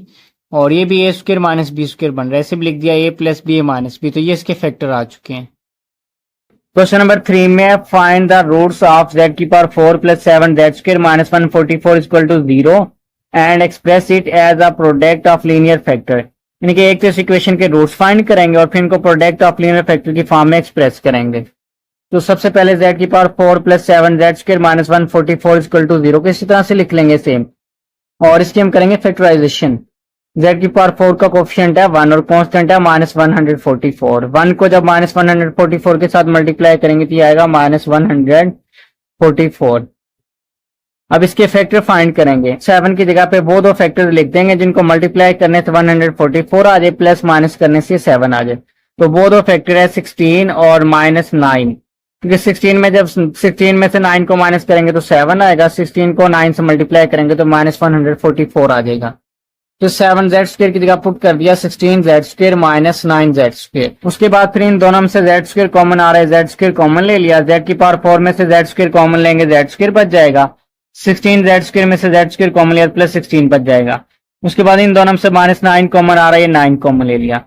और ये भी ए स्क्वेयर माइनस बी स्क्वेयर बन रहा है, ऐसे भी लिख दिया ए plus b a minus b. तो ये इसके फैक्टर आ चुके हैं। क्वेश्चन नंबर 3 में find the roots of z की power 4 plus 7 z square minus 144 equal to 0 and express it as a product of linear factor. यानी कि एक तो इस इक्वेशन के रूट्स फाइंड करेंगे और फिर इनको प्रोडक्ट ऑफ लीनियर फैक्टर की फॉर्म में एक्सप्रेस करेंगे। तो सबसे पहले जेड की power 4 plus 7 z square minus 144 equal to 0 को इसी तरह से लिख लेंगे सेम, और इसकी हम करेंगे फैक्टराइजेशन। जेड की पावर 4 का कोफिशिएंट है 1 और कांस्टेंट है माइनस 144। 1 को जब माइनस 144 के साथ मल्टीप्लाई करेंगे तो ये आएगा माइनस 144। अब इसके फैक्टर फाइंड करेंगे। 7 की जगह पे वो दो फैक्टर लिख देंगे जिनको मल्टीप्लाई करने से 144 आ जाए, प्लस माइनस करने से 7 आ जाए। तो वो दो फैक्टर है 16 और माइनस 9, क्योंकि 16 में जब 16 में से 9 को माइनस करेंगे तो 7 आएगा, 16 को 9 से मल्टीप्लाई करेंगे तो माइनस 144 आ जाएगा। तो 7 जेड स्क्वेयर की जगह पुट कर दिया 16 z square minus 9 Z square. उसके बाद फिर इन दोनों में से जेड स्क्वेयर कॉमन आ रहा है, जेड स्क्वेयर कॉमन ले लिया। जेड की पावर 4 में से जेड स्क्वेयर कॉमन लेंगे, जेड स्क्वेयर बच जाएगा। 16 जेड स्क्वेयर में से जेड स्क्वेयर कॉमन लिया प्लस 16 बच जाएगा। उसके बाद इन दोनों में से माइनस 9 कॉमन आ रहा है, ये 9 कॉमन ले लिया।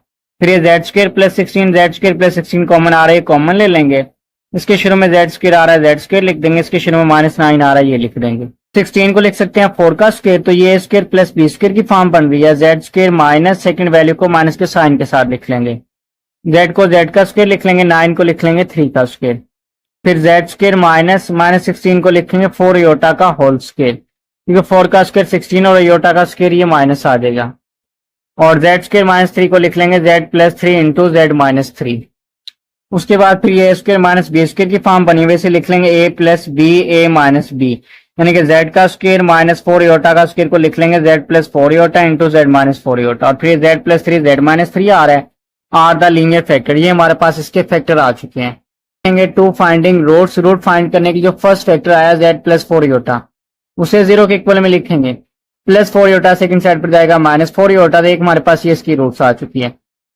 फिर ये z square plus 16 z square plus 16 common आ रहा है, कॉमन ले लेंगे। इसके शुरू में जेड स्क्वेयर आ रहा है, जेड स्क्वेयर लिख देंगे। इसके शुरू में माइनस 9 आ रहा है, ये लिख देंगे। 16 को लिख सकते हैं 4 का स्क्वेयर, तो ये स्क्वेयर प्लस बी स्क्वेयर की फॉर्म बन रही है। Z square minus second value को माइनस के साइन के साथ लिख लेंगे। जेड को जेड का स्क्वेयर लिख लेंगे, 9 को लिख लेंगे 3 का स्क्वेयर। फिर जेड स्क्वेयर माइनस 16 को लिखेंगे 4 योटा का होल स्क्वेयर, क्योंकि 4 का स्क्वेयर 16 और योटा का स्क्वेयर ये माइनस आ जाएगा। और जेड स्क्वेयर माइनस 3 को लिख लेंगे z plus 3 into z minus 3। उसके बाद फिर a square minus b square की फॉर्म बनी हुई से लिख लेंगे a plus b a minus b, यानी कि जेड का स्क्वेयर माइनस 4 योटा का स्क्वेयर को लिख लेंगे z plus 4 iota into z minus 4 iota. और फिर जेड प्लस 3 जेड माइनस 3 आ रहा है, आर द लीनियर फैक्टर। ये हमारे पास इसके फैक्टर आ चुके हैं। To finding roots, root find करने की जो फर्स्ट फैक्टर आया जेड प्लस 4 योटा, उसे 0 के इक्वल में लिखेंगे। प्लस 4 योटा सेकंड साइड पर जाएगा माइनस 4 योटा, तो एक हमारे पास ये इसकी रूट्स आ चुकी है।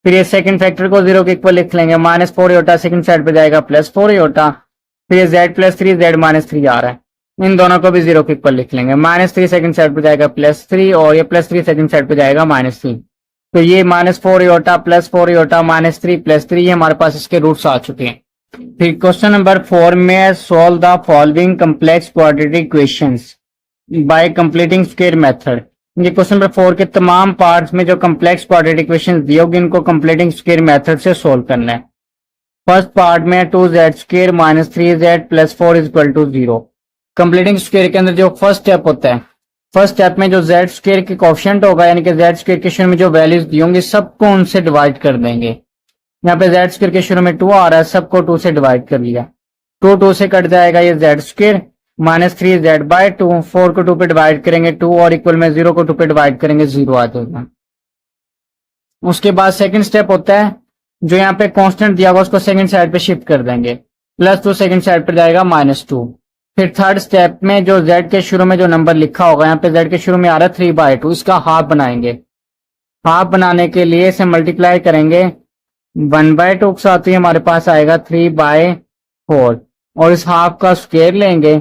फिर ये सेकंड फैक्टर को 0 के इक्वल लिख लेंगे, माइनस 4 योटा सेकंड साइड पे जाएगा प्लस 4 योटा। फिर ये जेड प्लस 3 जेड माइनस 3 आ रहा है, इन दोनों को भी 0 के इक्वल लिख लेंगे। माइनस 3 सेकंड साइड पे जाएगा प्लस 3 और ये प्लस 3 सेकंड साइड पे जाएगा माइनस 3। तो ये minus 4 iota plus 4 iota minus 3 plus 3, ये हमारे पास इसके रूट्स आ चुके हैं। फिर क्वेश्चन नंबर 4 में solve the following complex quadratic equations bye completing square method. ये क्वेश्चन नंबर 4 के तमाम पार्ट्स में जो कम्प्लेक्स क्वाड्रेटिक इक्वेशन दी होगी इनको कंप्लीटिंग स्क्वायर मेथड से सोल्व करना है। फर्स्ट पार्ट में 2z square minus 3z plus 4 is equal to 0। Completing square के अंदर जो फर्स्ट स्टेप होता है, फर्स्ट स्टेप में जो z स्क्वायर के कोएफिशिएंट होगा, यानी कि z स्क्वायर के शुरू में जो वैल्यूज दी होंगी सबको उनसे डिवाइड कर देंगे। यहाँ पे z स्क्वायर के शुरू में 2 आ रहा है, सबको 2 से डिवाइड कर लिया। 2 से कट जाएगा ये z square minus 3z bye 2, 4 को 2 पे डिवाइड करेंगे 2 और इक्वल में 0 को 2 पे डिवाइड करेंगे 0 आ जाएगा। उसके बाद सेकंड स्टेप होता है, जो यहाँ पे कांस्टेंट दिया होगा उसको सेकंड साइड पे शिफ्ट कर देंगे, प्लस 2 सेकंड साइड पे जाएगा माइनस 2। फिर थर्ड स्टेप में जो z के शुरू में जो नंबर लिखा होगा, यहाँ पे z के शुरू में आ रहा है 3/2, इसका हाफ बनाएंगे। हाफ बनाने के लिए इसे मल्टीप्लाई करेंगे 1/2 के साथ, ही हमारे पास आएगा 3/4 और इस हाफ का स्क्वायर लेंगे।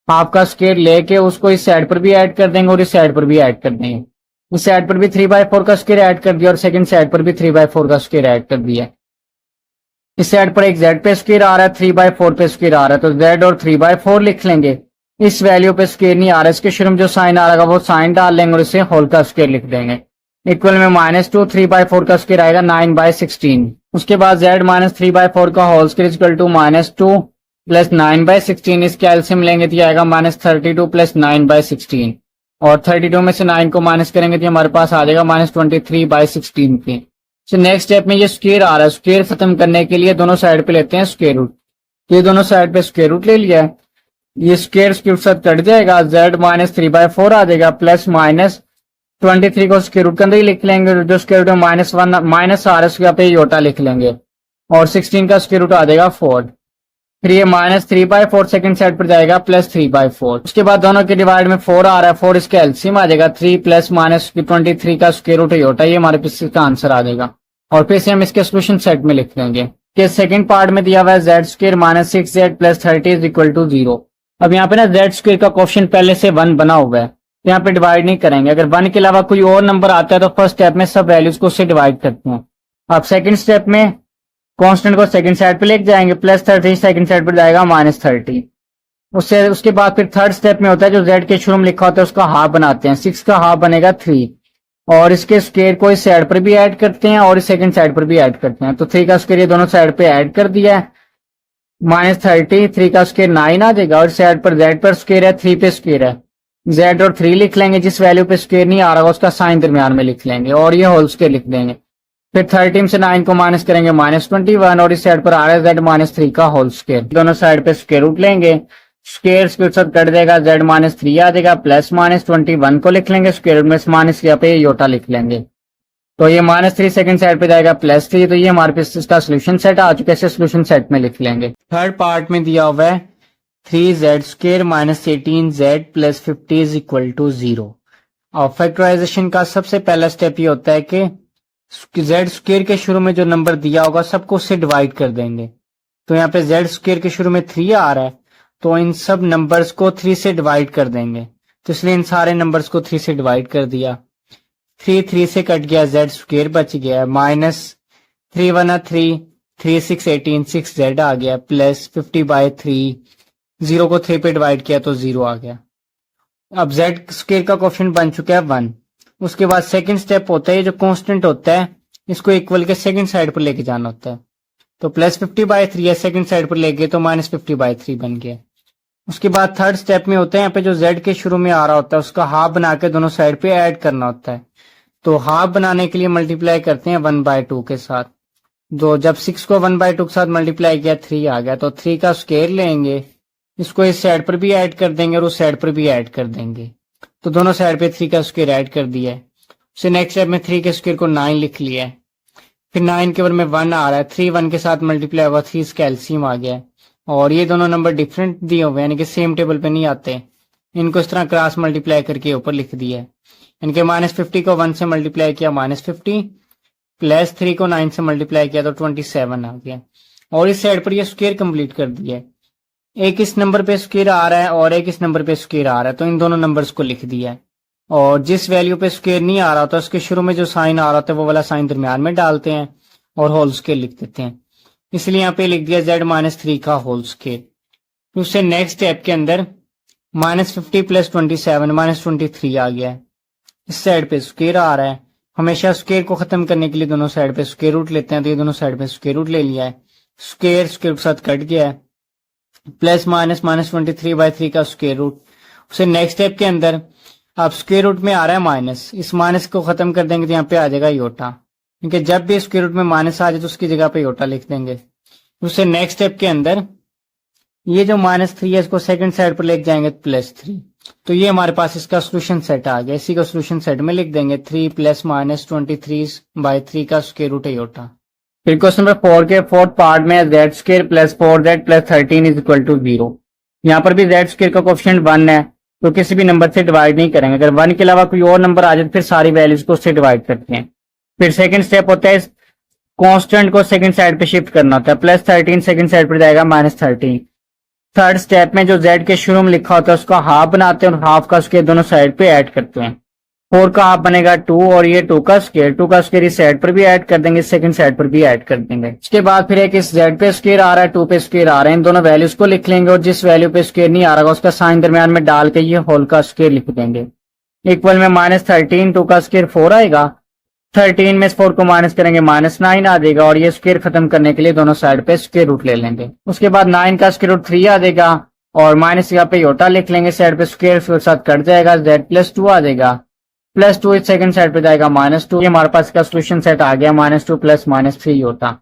हाफ का स्क्वायर लेके उसको इस साइड पर भी ऐड कर देंगे और इस साइड पर भी ऐड कर देंगे। इस साइड पर भी 3/4 का स्क्वायर ऐड कर दिया और सेकंड साइड पर भी 3/4 का स्क्वायर ऐड कर दिया। इस साइड पर एक z पे स्क्वायर आ रहा है, 3/4 पे स्क्वायर आ रहा है, तो z और 3/4 लिख लेंगे। इस वैल्यू पे स्क्वायर नहीं आ रहा है, इसके शुरू में जो साइन आ रहा है वो साइन डाल लेंगे और इसे होल का स्क्वायर लिख देंगे। इक्वल में -2, 3/4 का स्क्वायर आएगा 9/16। उसके बाद z माइनस 3/4 का whole square equal to -2 plus 9/16, इसके एलसीएम लेंगे तो आएगा -32 प्लस 9/16 और 32 में से 9 को माइनस करेंगे तो हमारे पास आ जाएगा -23/16 पे। तो नेक्स्ट स्टेप में ये स्क्वायर आ रहा है, स्क्वायर खत्म करने के लिए दोनों साइड पे लेते हैं स्क्वायर रूट। ये दोनों साइड पे स्क्वायर रूट ले लिया है। ये स्क्वायर स्क्वायर साथ कट जाएगा, z माइनस 3/4 आ जाएगा, प्लस माइनस 23 को स्क्वायर रूट के अंदर ही लिख लेंगे, जो स्क्वायर रूट में -1 माइनस आ रहा है उसके यहाँ पे योटा लिख लेंगे, और 16 का स्क्वायर रूट आ जाएगा 4। फिर ये -3/4 सेकंड साइड पर जाएगा, प्लस 3/4। उसके बाद दोनों के डिवाइड में 4 आ रहा है, 4 इसका एलसीएम आ जाएगा, 3 प्लस माइनस 23 का स्क्वायर रूट योटा, ये हमारे पास इसका आंसर आ जाएगा। और फिर से हम इसके सोल्यूशन सेट में लिख देंगे कि सेकंड पार्ट में दिया हुआ है z square minus 6z plus 30 is equal to 0। अब यहाँ पे ना z स्क्वायर का क्वेश्चन पहले से 1 बना हुआ है, तो यहाँ पे डिवाइड नहीं करेंगे। अगर 1 के अलावा कोई और नंबर आता है तो फर्स्ट स्टेप में सब वैल्यूज को उससे डिवाइड करते हैं। अब सेकंड स्टेप में कांस्टेंट को सेकंड साइड पे लेके जाएंगे, प्लस 30 सेकंड साइड पर जाएगा -30। उसके बाद फिर थर्ड स्टेप में होता है जो z के शुरू में लिखा होता है उसका हाफ बनाते हैं, 6 का हाफ बनेगा 3, और इसके स्क्वायर को इस साइड पर भी ऐड करते हैं और इस सेकंड साइड पर भी ऐड करते हैं। तो 3 का स्क्वायर ये दोनों साइड पे ऐड कर दिया है, -30, 3 का स्क्वायर 9 आ जाएगा, और साइड पर z पर स्क्वायर है, 3 पे स्क्वायर है, z और 3 लिख लेंगे, जिस वैल्यू पे स्क्वायर नहीं आ रहा उसका साइन दरमियान में लिख लेंगे, और ये होल स्क्वायर लिख देंगे। फिर 13 से 9 को माइनस करेंगे, -21, और इस साइड पर आ रहा है z -3 का होल स्क्वायर, दोनों साइड पे स्क्वायर रूट लेंगे, स्क्वायर स्क्वायर साथ कट जाएगा, z -3 आ जाएगा, प्लस -21 को लिख लेंगे, स्क्वायर रूट में माइनस यहाँ पे योटा लिख लेंगे, तो ये -3 सेकंड साइड पे जाएगा +3, तो ये हमारे पास इसका सोल्यूशन सेट आ चुका है, इसे सोल्यूशन सेट में लिख लेंगे। थर्ड पार्ट में दिया हुआ है 3z square minus 18z plus 50 is equal to 0। और फैक्टराइजेशन का सबसे पहला स्टेप ये होता है कि z स्क्वायर के शुरू में जो नंबर दिया होगा सबको उससे डिवाइड कर देंगे। तो यहाँ पे z स्क्वायर के शुरू में 3 आ रहा है, तो इन सब नंबर्स को 3 से डिवाइड कर देंगे, तो इसलिए इन सारे नंबर्स को 3 से डिवाइड कर दिया। 3 से कट गया, z स्क्वायर बच गया, -3 1 3, 3 6 18, 6z आ गया, प्लस 50/3, 0 को 3 पे डिवाइड किया तो 0 आ गया। अब z स्क्वायर का कोएफिशिएंट बन चुका है 1। उसके बाद सेकंड स्टेप होता है, ये जो कांस्टेंट होता है इसको इक्वल के सेकंड साइड पर लेके जाना होता है, तो प्लस 50/3 है, सेकंड साइड पर ले गए तो -50/3 बन गया। उसके बाद थर्ड स्टेप में होता है, यहाँ पे जो z के शुरू में आ रहा होता है उसका हाफ बना के दोनों साइड पे ऐड करना होता है, तो हाफ बनाने के लिए मल्टीप्लाई करते हैं 1/2 के साथ, तो जब 6 को 1/2 के साथ मल्टीप्लाई किया 3 आ गया, तो 3 का स्क्वायर लेंगे, इसको इस साइड पर भी ऐड कर देंगे और उस साइड पर भी ऐड कर देंगे, तो दोनों साइड पे 3 का स्क्वायर ऐड कर दिया है। उससे नेक्स्ट स्टेप में 3 के स्क्वायर को 9 लिख लिया है, फिर 9 के ऊपर में 1 आ रहा है, 3 1 के साथ मल्टीप्लाई हुआ, 3 इसका एलसीएम आ गया है। और ये दोनों नंबर डिफरेंट दिए हुए हैं, यानी कि सेम टेबल पे नहीं आते, इनको इस तरह क्रॉस मल्टीप्लाई करके ऊपर लिख दिया है। इनके -50 को 1 से मल्टीप्लाई किया -50, प्लस 3 को 9 से मल्टीप्लाई किया तो 27 आ गया, और इस साइड पर ये स्क्वायर कंप्लीट कर दिया है। एक इस नंबर पे स्क्वायर आ रहा है और एक इस नंबर पे स्क्वायर आ रहा है, तो इन दोनों नंबर्स को लिख दिया है। और जिस वैल्यू पे स्क्वायर नहीं आ रहा होता उसके शुरू में जो साइन आ रहा होता है वो वाला साइन दरमियान में डालते हैं और होल स्क्वायर लिख देते हैं, इसलिए यहाँ पे लिख दिया z -3 का होल स्क्वायर। उससे नेक्स्ट स्टेप के अंदर -50 प्लस 27 -23 आ गया है, इस साइड पे स्क्वायर आ रहा है, हमेशा स्क्वायर को खत्म करने के लिए दोनों साइड पे स्क्वायर रूट लेते हैं, तो ये दोनों साइड पे स्क्वायर रूट ले लिया है, स्क्वायर स्क्वायर के साथ कट गया है, प्लस -23/3 का स्क्वायर रूट। उसे नेक्स्ट स्टेप के अंदर अब स्क्वायर रूट में आ रहा है माइनस, इस माइनस को खत्म कर देंगे तो यहाँ पे आ जाएगा योटा, क्योंकि जब भी स्क्वायर रूट में माइनस आ जाए तो उसकी जगह पे योटा लिख देंगे। उससे नेक्स्ट स्टेप के अंदर ये जो -3 है इसको सेकंड साइड पर लेके जाएंगे +3, तो ये हमारे पास इसका सोल्यूशन सेट आ गया, इसी को सोल्यूशन सेट में लिख देंगे 3 प्लस -23/3 का स्क्वायर रूट है योटा। फिर क्वेश्चन नंबर 4 के फोर्थ पार्ट में z square plus 4z plus 13 is equal to 0। यहाँ पर भी z स्क्वायर का कोएफिशिएंट 1 है, तो किसी भी नंबर से डिवाइड नहीं करेंगे, अगर 1 के अलावा कोई और नंबर आ जाए तो फिर सारी वैल्यूज को उससे डिवाइड करते हैं। फिर सेकंड स्टेप होता है कांस्टेंट को सेकंड साइड पे शिफ्ट करना होता है, +13 सेकंड साइड पर जाएगा -13। थर्ड स्टेप में जो z के शुरू में लिखा होता है उसका हाफ बनाते हैं और हाफ का स्क्वायर दोनों साइड पे ऐड करते हैं। 4 का हाफ बनेगा 2 और ये 2 का स्क्वायर इस साइड पर भी ऐड कर देंगे, सेकंड साइड पर भी ऐड कर देंगे। इसके बाद फिर एक इस z पे स्क्वायर आ रहा है, 2 पे स्क्वायर आ रहे हैं, इन दोनों वैल्यूज को लिख लेंगे और जिस वैल्यू पे स्क्वायर नहीं आ रहा उसका साइन दरमियान में डाल के ये होल का स्क्वायर लिख देंगे। इक्वल में -13, 2 का स्क्वायर 4 आएगा, 13 में 4 को माइनस करेंगे -9 आ जाएगा, और ये स्क्वायर खत्म करने के लिए दोनों साइड पे स्क्वायर रूट ले लेंगे। उसके बाद 9 का स्क्वायर रूट 3 आ जाएगा और माइनस यहाँ पे योटा लिख लेंगे, साइड पे स्क्वायर के साथ कट जाएगा, z+2 आ जाएगा, +2 इस सेकंड साइड पे जाएगा -2, ये हमारे पास का सोल्यूशन सेट आ गया -2 प्लस -3 योटा।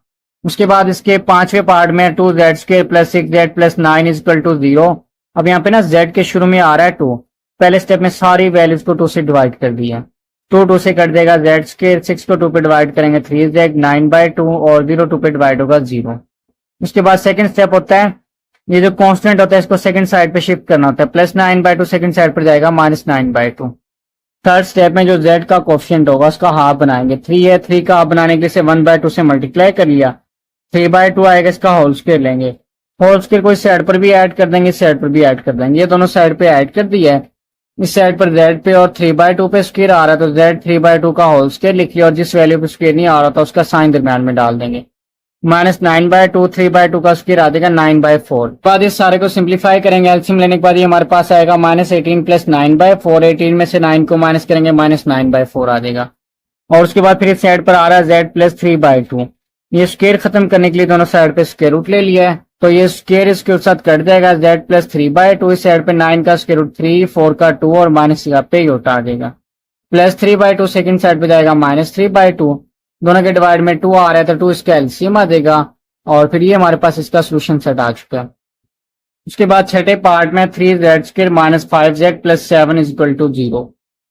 उसके बाद इसके पांचवें पार्ट में 2z² plus 6z plus 9 is equal to 0 अब यहाँ पे ना z के शुरू में आ रहा है 2, पहले स्टेप में सारी वैल्यूज को 2 से डिवाइड कर दिया, 2 से कट देगा z स्क्वायर, 6 को 2 पे डिवाइड करेंगे 3z, 9/2 और 0 2 पे डिवाइड होगा 0। उसके बाद सेकंड स्टेप होता है, ये जो कांस्टेंट होता है इसको सेकंड साइड पे शिफ्ट करना होता है, +9/2 सेकंड साइड पर जाएगा -9/2। थर्ड स्टेप में जो z का कोफिशिएंट होगा उसका हाफ बनाएंगे, 3 है, 3 का हाफ बनाने के लिए से 1/2 से मल्टीप्लाई कर लिया, 3/2 आएगा, इसका होल स्क्वायर लेंगे, होल स्क्वायर को इस साइड पर भी ऐड कर देंगे, इस साइड पर भी ऐड कर देंगे, ये दोनों साइड पे ऐड कर दिया है। इस साइड पर z पे और 3/2 पे स्क्वायर आ रहा है तो z 3/2 का होल स्क्वायर लिख लिया, और जिस वैल्यू पे स्क्वायर नहीं आ रहा था उसका साइन दरम्यान में डाल देंगे, -9/2, 3/2 का स्क्वायर आ जाएगा 9/4। बाद इस सारे को सिंप्लीफाई करेंगे, एलसीएम लेने के बाद ये हमारे पास आएगा -18 + 9/4, 18 में से 9 को माइनस करेंगे -9/4 आ जाएगा। और उसके बाद फिर इस साइड पर आ रहा है z + 3/2, ये स्क्वायर खत्म करने के लिए दोनों साइड पे स्क्वायर रूट ले लिया है, तो ये स्क्वायर इसके साथ कट जाएगा, z + 3/2, इस साइड पे 9 का स्क्वायर रूट 3, 4 का 2 और माइनस यहाँ पे योटा आ जाएगा, +3/2 सेकंड साइड पे जाएगा -3/2, दोनों के डिवाइड में 2 आ रहा है तो 2 इसका एलसीएम आ जाएगा, और फिर ये हमारे पास इसका सोल्यूशन सेट आ चुका है। उसके बाद छठे पार्ट में 3z² - 5z + 7 = 0,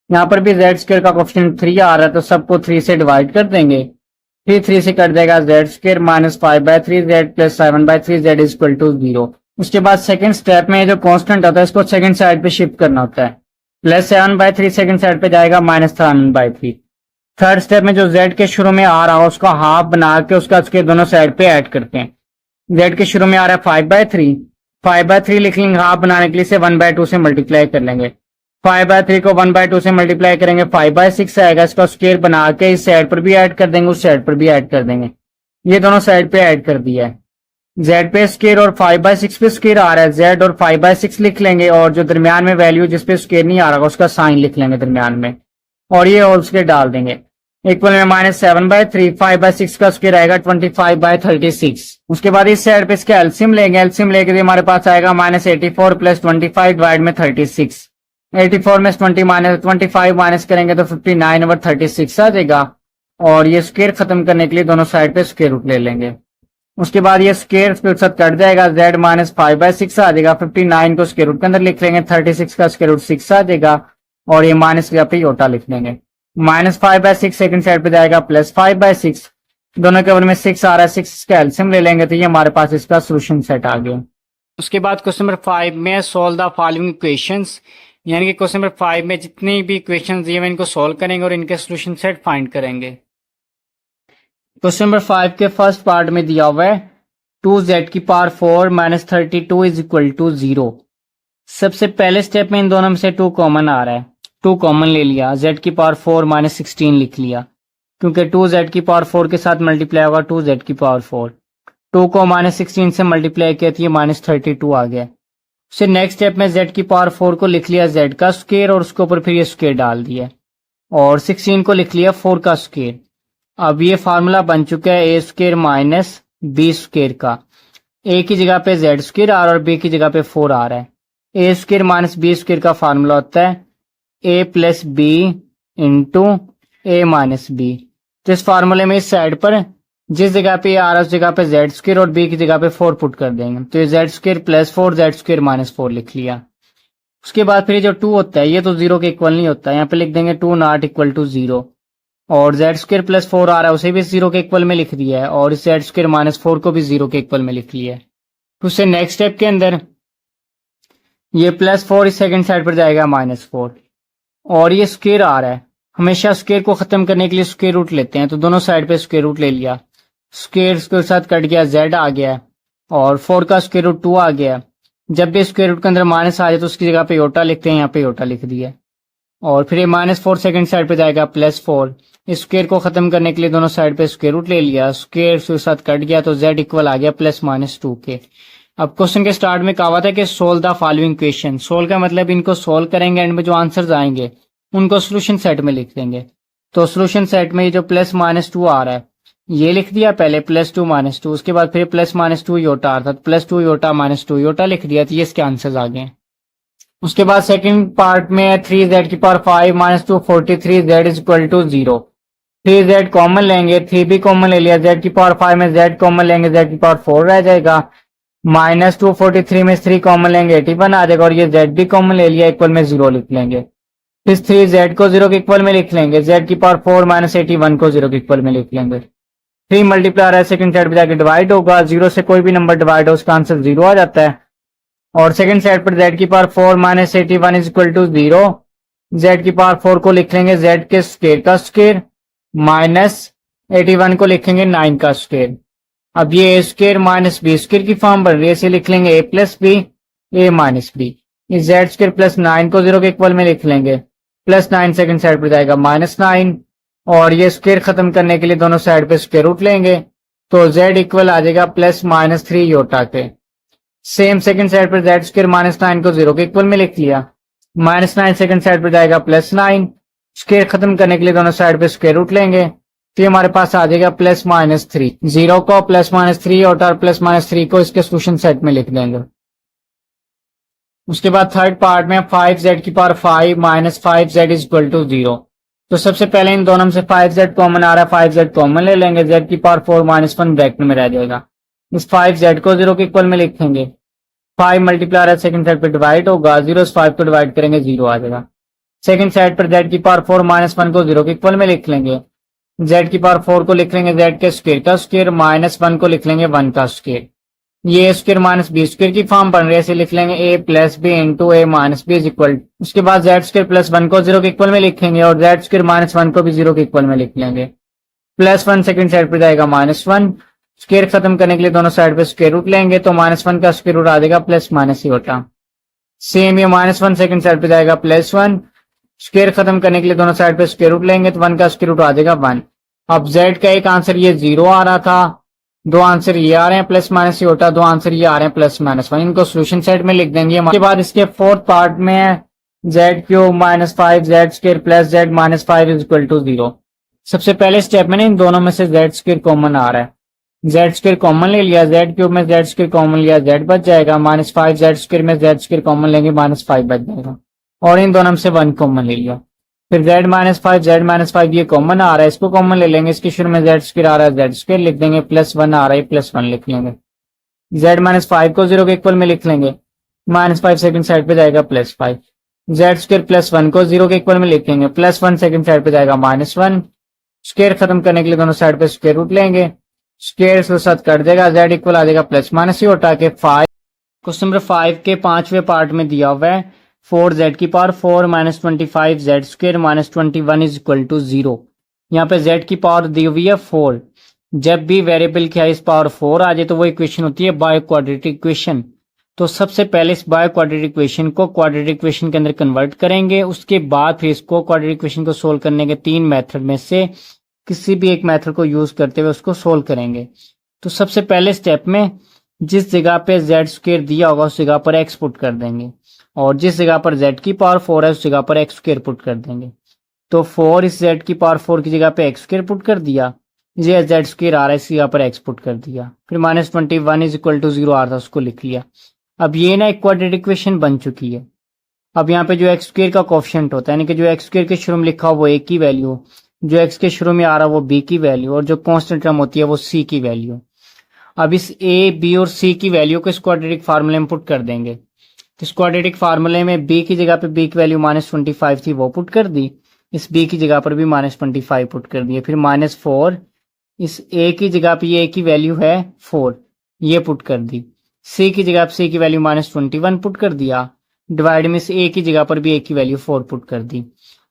यहाँ पर भी z² का कोफिशिएंट 3 आ रहा है तो सबको 3 से डिवाइड कर देंगे, 3 से कट जाएगा z² - 5/3z + 7/3z = 0। उसके बाद सेकंड स्टेप में जो कांस्टेंट होता है इसको सेकंड साइड पे शिफ्ट करना होता है, +7/3 सेकंड साइड पे जाएगा -7/3। थर्ड स्टेप में जो z के शुरू में आ रहा है उसका हाफ बना के उसका स्क्वायर दोनों साइड पे ऐड करते हैं, z के शुरू में आ रहा है 5/3, 5/3 लिख लेंगे, हाफ बनाने के लिए से 1/2 से मल्टीप्लाई कर लेंगे, 5/3 को 1/2 से मल्टीप्लाई करेंगे 5/6 आएगा, इसका स्क्वायर बना के इस साइड पर भी ऐड कर देंगे, उस साइड पर भी ऐड कर देंगे, ये दोनों साइड पे ऐड कर दिया है, z पे स्क्वायर और 5/6 पे स्क्वायर आ रहा है, z और 5/6 लिख लेंगे, और जो दरमियान में वैल्यू जिसपे स्क्वायर नहीं आ रहा उसका साइन लिख लेंगे दरमियान में, और ये होल स्क्वायर डाल देंगे, इक्वल में -7/3, 5/6 का स्क्वायर आएगा 25/36। उसके बाद इस साइड पे इसका एलसीएम लेंगे, एलसीएम लेके हमारे पास आएगा -84 + 25 डिवाइड में 36, 84 में 25 माइनस करेंगे तो 59/36 आ जाएगा, और ये स्क्वायर खत्म करने के लिए दोनों साइड पे स्क्वायर रूट ले लेंगे। उसके बाद ये स्क्वायर के साथ कट जाएगा, z - 5/6 आ जाएगा, 59 को स्क्वायर रूट के अंदर लिख लेंगे, 36 का स्क्वायर रूट 6 आ जाएगा, और ये माइनस यहाँ पे योटा लिख लेंगे, -5/6 सेकंड साइड पे जाएगा +5/6, दोनों के ऊपर में 6 आ रहा है, 6 का एलसीएम ले लेंगे तो ये हमारे पास इसका सोल्यूशन सेट आ गया। उसके बाद क्वेश्चन नंबर 5 में सॉल्व द फॉलोइंग इक्वेशंस, यानी कि क्वेश्चन नंबर 5 में जितनी भी इक्वेशंस दिए हुए इनको सॉल्व करेंगे और इनके सोल्यूशन सेट फाइंड करेंगे। क्वेश्चन नंबर 5 के फर्स्ट पार्ट में दिया हुआ है 2z⁴ - 32 = 0। सबसे पहले स्टेप में इन दोनों में से 2 कॉमन आ रहा है, 2 कॉमन ले लिया, z⁴ - 16 लिख लिया, क्योंकि 2z⁴ के साथ मल्टीप्लाई होगा 2z⁴, 2 को -16 से मल्टीप्लाई किया तो ये -32 आ गया। फिर नेक्स्ट स्टेप में z⁴ को लिख लिया z का स्क्वायर, और उसके ऊपर फिर ये स्क्वायर डाल दिया, और 16 को लिख लिया 4 का स्क्वायर। अब ये फार्मूला बन चुका है a² - b² का, a की जगह पे z² आ रहा है और b की जगह पे 4 आ रहा है। a² - b² का फार्मूला होता है a + b × a - b। तो इस फार्मूले में इस साइड पर जिस जगह पे आ रहा है उस जगह पे z² और b की जगह पे 4 पुट कर देंगे, तो ये z² + 4 z² - 4 लिख लिया। उसके बाद फिर जो 2 होता है ये तो 0 के इक्वल नहीं होता, यहाँ पे लिख देंगे 2 ≠ 0, और z² + 4 आ रहा है उसे भी 0 के इक्वल में लिख दिया है, और इस z² - 4 को भी 0 के इक्वल में लिख लिया है। उससे नेक्स्ट स्टेप के अंदर ये +4 इस सेकंड साइड पर जाएगा -4, और ये स्क्वायर आ रहा है, हमेशा स्क्वायर को खत्म करने के लिए स्क्वायर रूट लेते हैं, तो दोनों साइड पे स्क्वायर रूट ले लिया, स्क्वायर के साथ कट गया, z आ गया, और 4 का स्क्वायर रूट 2 आ गया। जब भी स्क्वायर रूट के अंदर माइनस आ जाए तो उसकी जगह पे योटा लिखते हैं, यहाँ पे योटा लिख दिया, और फिर ये -4 सेकंड साइड पे जाएगा +4, इस स्क्वायर को खत्म करने के लिए दोनों साइड पे स्क्वायर रूट ले लिया, स्क्वायर के साथ कट गया तो z इक्वल आ गया +-2 के। अब क्वेश्चन के स्टार्ट में कहा हुआ था कि solve the following equation, solve का मतलब इनको सोल्व करेंगे, एंड में जो आंसर्स आएंगे उनको सोल्यूशन सेट में लिख देंगे। तो सोल्यूशन सेट में ये जो +-2 आ रहा है ये लिख दिया पहले, +2 - 2, उसके बाद फिर +-2 योटा आ रहा था, +2 योटा -2 योटा लिख दिया, तो ये इसके आंसर्स आ गए। उसके बाद सेकंड पार्ट में 3z⁵ - 2 43z = 0, 3z कॉमन लेंगे, 3 भी कॉमन ले लिया, z⁵ में z कॉमन लेंगे, z⁴ रह जाएगा, -243 में 3 कॉमन लेंगे 81 आ जाएगा, और ये z भी कॉमन ले लिया, इक्वल में 0 लिख लेंगे। फिर 3z को 0 के इक्वल में लिख लेंगे, z की पावर 4 माइनस 81 को 0 के इक्वल में लिख लेंगे। 3 मल्टीप्लाई है, सेकंड साइड पे जाके डिवाइड होगा, 0 से कोई भी नंबर डिवाइड हो उसका आंसर 0 आ जाता है। और सेकंड साइड पर z की power 4 minus 81 is equal to 0, z की पावर 4 को लिख लेंगे z के स्क्वायर का स्क्वायर, माइनस 81 को लिखेंगे 9 का स्क्वायर। अब ये a square minus b square की फॉर्म बन रही है, इसे लिख लेंगे a plus b a minus b. इस जेड स्क्वायर प्लस 9 को 0 के इक्वल में लिख लेंगे, प्लस 9 सेकंड साइड पर जाएगा माइनस 9, और ये स्क्वायर खत्म करने के लिए दोनों साइड पे स्क्वायर रूट लेंगे, तो z इक्वल आ जाएगा प्लस माइनस 3 योटा के। सेम सेकंड साइड पर जेड स्क्वायर माइनस 9 को 0 के इक्वल में लिख लिया, माइनस 9 सेकंड साइड पर जाएगा प्लस 9, स्क्वायर खत्म करने के लिए दोनों साइड पे स्क्वायर रूट लेंगे, तो हमारे पास आ जाएगा प्लस माइनस 3। 0 को प्लस माइनस 3 और प्लस माइनस 3 को इसके सोल्यूशन सेट में लिख देंगे। उसके बाद थर्ड पार्ट में 5z की power 5 minus 5z is equal to 0। तो सबसे पहले इन दोनों में से 5z कॉमन आ रहा है, 5z कॉमन ले लेंगे, z की पावर 4 माइनस 1 ब्रैकेट में रह जाएगा। इस 5z को 0 के इक्वल में लिखेंगे, 5 मल्टीप्लाई है सेकंड साइड पे डिवाइड होगा, 0 से 5 को डिवाइड करेंगे 0 आ जाएगा। सेकंड साइड पर z की पावर 4 माइनस 1 को 0 के इक्वल में लिख लेंगे, z की पावर 4 को लिख लेंगे z के स्क्वायर का स्क्वायर, माइनस 1 को लिख लेंगे 1 का स्क्वायर। ये स्क्वायर माइनस बी स्क्वायर की फॉर्म बन रही है, इसे लिख लेंगे a plus b into a minus b is equal. उसके बाद जेड स्क्वायर प्लस 1 को 0 के इक्वल में लिखेंगे, और जेड स्क्वायर माइनस 1 को भी 0 के इक्वल में लिख लेंगे, प्लस 1 सेकंड साइड पर जाएगा माइनस 1, स्क्वायर खत्म करने के लिए दोनों साइड पे स्क्वायर रूट लेंगे, तो माइनस 1 का स्क्वायर रूट आ जाएगा प्लस माइनस ही होता। सेम ये माइनस 1 सेकंड साइड पे जाएगा प्लस 1, स्क्वायर खत्म करने के लिए दोनों साइड पे स्क्वायर रूट लेंगे, तो 1 का स्क्वायर रूट आ जाएगा 1। अब z का एक आंसर ये 0 आ रहा था, दो आंसर ये आ रहे हैं प्लस माइनस ही होता, दो आंसर ये आ रहे हैं प्लस माइनस 1, इनको सोल्यूशन सेट में लिख देंगे। उसके बाद इसके फोर्थ पार्ट में है z cube minus 5 z square plus z minus 5 is equal to 0। सबसे पहले स्टेप में इन दोनों में से जेड स्क्वायर कॉमन आ रहा है, जेड स्क्वायर कॉमन ले लिया, जेड क्यूब में जेड स्क्वायर कॉमन लिया, जेड बच जाएगा, माइनस 5 जेड स्क्वायर में जेड स्क्वायर कॉमन लेंगे, माइनस 5 बच जाएगा, और इन दोनों में से 1 कॉमन ले लिया। फिर z माइनस 5 जेड माइनस 5 ये कॉमन आ रहा है, इसको कॉमन ले लेंगे, इसके शुरू में जेड स्क्वायर आ रहा है, जेड स्क्वायर लिख देंगे, प्लस 1 आ रहा है प्लस 1 लिख लेंगे, z माइनस 5 को 0 के इक्वल में लिख लेंगे, माइनस 5 सेकंड साइड पे जाएगा प्लस 5, जेड स्क्वायर प्लस 1 को 0 के इक्वल में लिखेंगे, प्लस 1 सेकंड साइड पे जाएगा माइनस 1, स्क्वायर खत्म करने के लिए दोनों साइड पे स्क्वायर रूट लेंगे, स्क्वायर के साथ कट देगा, z इक्वल आ जाएगा प्लस माइनस ही उठा के 5। क्वेश्चन नंबर 5 के 5वें पार्ट में दिया हुआ है 4z की power 4 minus 25 z square minus 21 is equal to 0। यहाँ पे z की पावर दी हुई है 4, जब भी वेरिएबल की हाईएस्ट पावर 4 आ जाए तो वो इक्वेशन होती है बाय क्वाड्रेटिक इक्वेशन। तो सबसे पहले इस बाय क्वाड्रेटिक इक्वेशन को क्वाड्रेटिक इक्वेशन के अंदर कन्वर्ट करेंगे, उसके बाद फिर इसको क्वाड्रेटिक इक्वेशन को सोल्व करने के 3 मेथड में से किसी भी एक मेथड को यूज करते हुए उसको सोल्व करेंगे। तो सबसे पहले स्टेप में जिस जगह पे जेड स्क्वायर दिया होगा उस जगह पर एक्स पुट कर देंगे, और जिस जगह पर z की पावर 4 है उस जगह पर एक्स स्क्वायर पुट कर देंगे। तो 4 इस z की पावर 4 की जगह पे एक्स स्क्वायर पुट कर दिया, ये z स्क्वायर आ रहा है इस जगह पर एक्स पुट कर दिया, फिर माइनस 21 इज इक्वल टू 0 आ रहा था उसको लिख लिया। अब ये ना एक क्वाड्रेटिक इक्वेशन बन चुकी है। अब यहाँ पे जो एक्स स्क्वायर का कोएफिशिएंट होता है, यानी कि जो एक्स स्क्वायर के शुरू में लिखा हो वो a की वैल्यू, जो x के शुरू में आ रहा है वो b की वैल्यू, और जो कांस्टेंट टर्म होती है वो c की वैल्यू। अब इस a b और c की वैल्यू को इस क्वाड्रेटिक फार्मूले में पुट कर देंगे। इस क्वाड्रेटिक फार्मूले में b की जगह पे b की वैल्यू माइनस 25 थी वो पुट कर दी, इस b की जगह पर भी माइनस 25 पुट कर दिए, फिर माइनस 4 इस a की जगह पे ये a की वैल्यू है 4 ये पुट कर दी, c की जगह पे c की वैल्यू माइनस 21 पुट कर दिया, डिवाइड में इस a की जगह पर भी a की वैल्यू 4 पुट कर दी।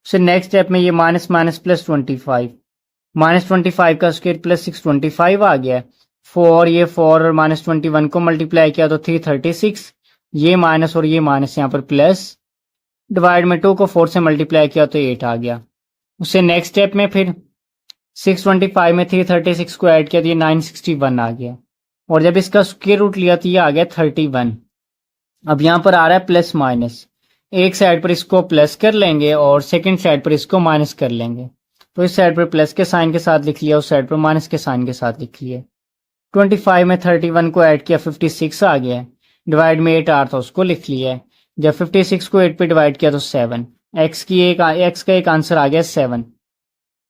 फिर नेक्स्ट स्टेप में ये माइनस माइनस प्लस 25, माइनस 25 का स्क्वायर प्लस 625 आ गया, 4 ये 4 और माइनस 21 को मल्टीप्लाई किया तो 336, ये माइनस और ये माइनस यहाँ पर प्लस, डिवाइड में 2 को 4 से मल्टीप्लाई किया तो 8 आ गया। उससे नेक्स्ट स्टेप में फिर 625 में 336 को ऐड किया तो ये 961 आ गया, और जब इसका स्क्वायर रूट लिया तो ये आ गया 31। अब यहाँ पर आ रहा है प्लस माइनस, एक साइड पर इसको प्लस कर लेंगे और सेकंड साइड पर इसको माइनस कर लेंगे, तो इस साइड पर प्लस के साइन के साथ लिख लिया, उस साइड पर माइनस के साइन के साथ लिख लिया। 25 में 31 को ऐड किया 56 आ गया, डिवाइड में 8 आ रहा था उसको लिख लिया है, जब 56 को 8 पे डिवाइड किया तो 7, x का एक आंसर आ गया 7।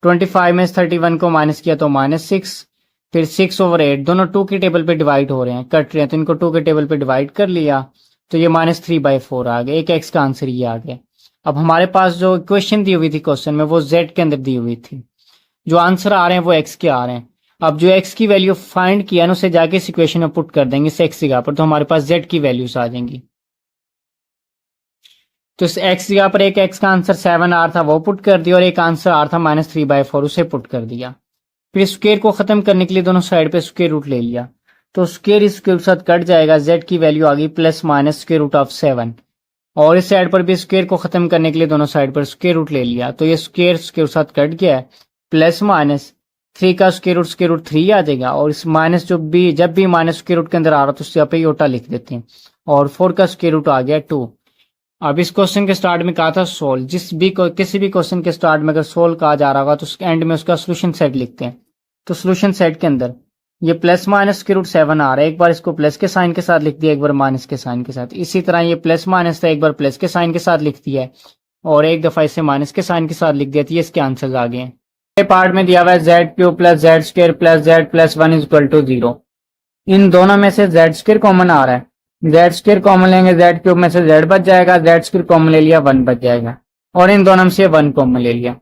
25 में 31 को माइनस किया तो माइनस 6, फिर 6/8 दोनों 2 की टेबल पे डिवाइड हो रहे हैं, कट रहे हैं, तो इनको 2 के टेबल पे डिवाइड कर लिया तो ये -3/4 आ गया। एक एक्स का आंसर ये आ गया। अब हमारे पास जो इक्वेशन दी हुई थी क्वेश्चन में वो जेड के अंदर दी हुई थी, जो आंसर आ रहे हैं वो एक्स के आ रहे हैं। अब जो एक्स की वैल्यू फाइंड किया ना उसे जाके इस इक्वेशन में पुट कर देंगे इस एक्स जगह पर, तो हमारे पास जेड की वैल्यूज आ जाएंगी। तो इस एक्स जगह पर एक एक्स का आंसर 7 आ रहा था वो पुट कर दिया और एक आंसर आ रहा था -3/4 उसे पुट कर दिया। फिर स्क्वायर को खत्म करने के लिए दोनों साइड पे स्क्वायर रूट ले लिया, तो स्क्वायर इसके साथ कट जाएगा, जेड की वैल्यू आ गई +-√7। और इस साइड पर भी स्क्वायर को खत्म करने के लिए दोनों साइड पर स्क्वायर रूट ले लिया, तो ये स्क्वायर के साथ कट गया है, +-3 का स्क्वायर रूट 3 आ जाएगा। और इस माइनस जब भी माइनस स्क्वायर रूट के अंदर आ रहा तो उससे यहाँ पे योटा लिख देते हैं, और 4 का स्क्वायर रूट आ गया 2। अब इस क्वेश्चन के स्टार्ट में कहा था सोल्व, किसी भी क्वेश्चन के स्टार्ट में अगर सोल्व कहा जा रहा होगा तो एंड में उसका सोल्यूशन सेट लिखते हैं। तो सोल्यूशन सेट के अंदर ये +-√7 आ रहा है, एक बार इसको प्लस के साइन के साथ लिख दिया, एक बार माइनस के साइन के साथ। इसी तरह ये प्लस माइनस था, एक बार प्लस के साइन के साथ लिख दिया है और एक दफा इसे माइनस के साइन के साथ लिख दिया, तो ये इसके आंसर आ गए हैं। पार्ट में दिया हुआ है z³ + z² + z + 1 = 0। इन दोनों में से z² कॉमन आ रहा है, z² कॉमन लेंगे, z³ में से z बच जाएगा, z² कॉमन ले लिया 1 बच जाएगा, और इन दोनों में से 1 कॉमन ले लिया।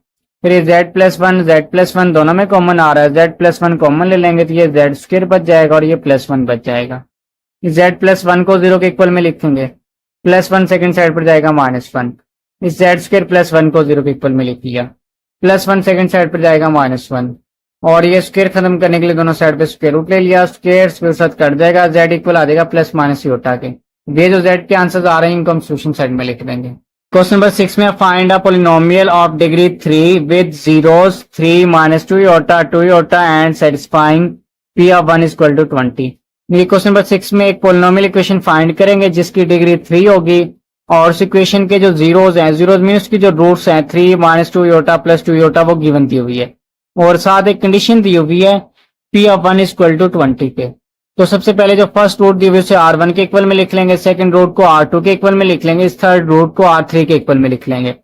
फिर ये z+1 दोनों में कॉमन आ रहा है, z+1 कॉमन ले लेंगे तो ये z² बच जाएगा और ये +1 बच जाएगा। z+1 को 0 के इक्वल में लिखेंगे, +1 सेकंड साइड पर जाएगा -1। इस z² +1 को 0 के इक्वल में लिख दिया, +1 सेकंड साइड पर जाएगा -1, और ये स्क्वायर खत्म करने के लिए दोनों साइड पे स्क्वायर रूट ले लिया, स्क्वायर साथ कट जाएगा, z इक्वल आ जाएगा +- योटा के। ये जो z के आंसर आ रहे हैं इनको हम सोल्यूशन साइड में लिख देंगे। क्वेश्चन नंबर 6 में find a polynomial of degree 3 with zeros 3 -2 iota 2 iota and satisfying P(1) = 20। ये क्वेश्चन नंबर 6 में एक पॉलिनोमियल इक्वेशन फाइंड करेंगे जिसकी डिग्री 3 होगी, और उस इक्वेशन के जो जीरोस हैं, जीरोस मीन उसकी जो रूट्स हैं 3 -2 योटा +2 योटा वो गिवन दी हुई है, और साथ एक कंडीशन दी हुई है P(1) = 20 के। तो सबसे पहले जो फर्स्ट रूट दी हुई उसे R1 के इक्वल में लिख लेंगे, सेकंड रूट को R2 के इक्वल में लिख लेंगे, इस थर्ड रूट को R3 के इक्वल में लिख लेंगे,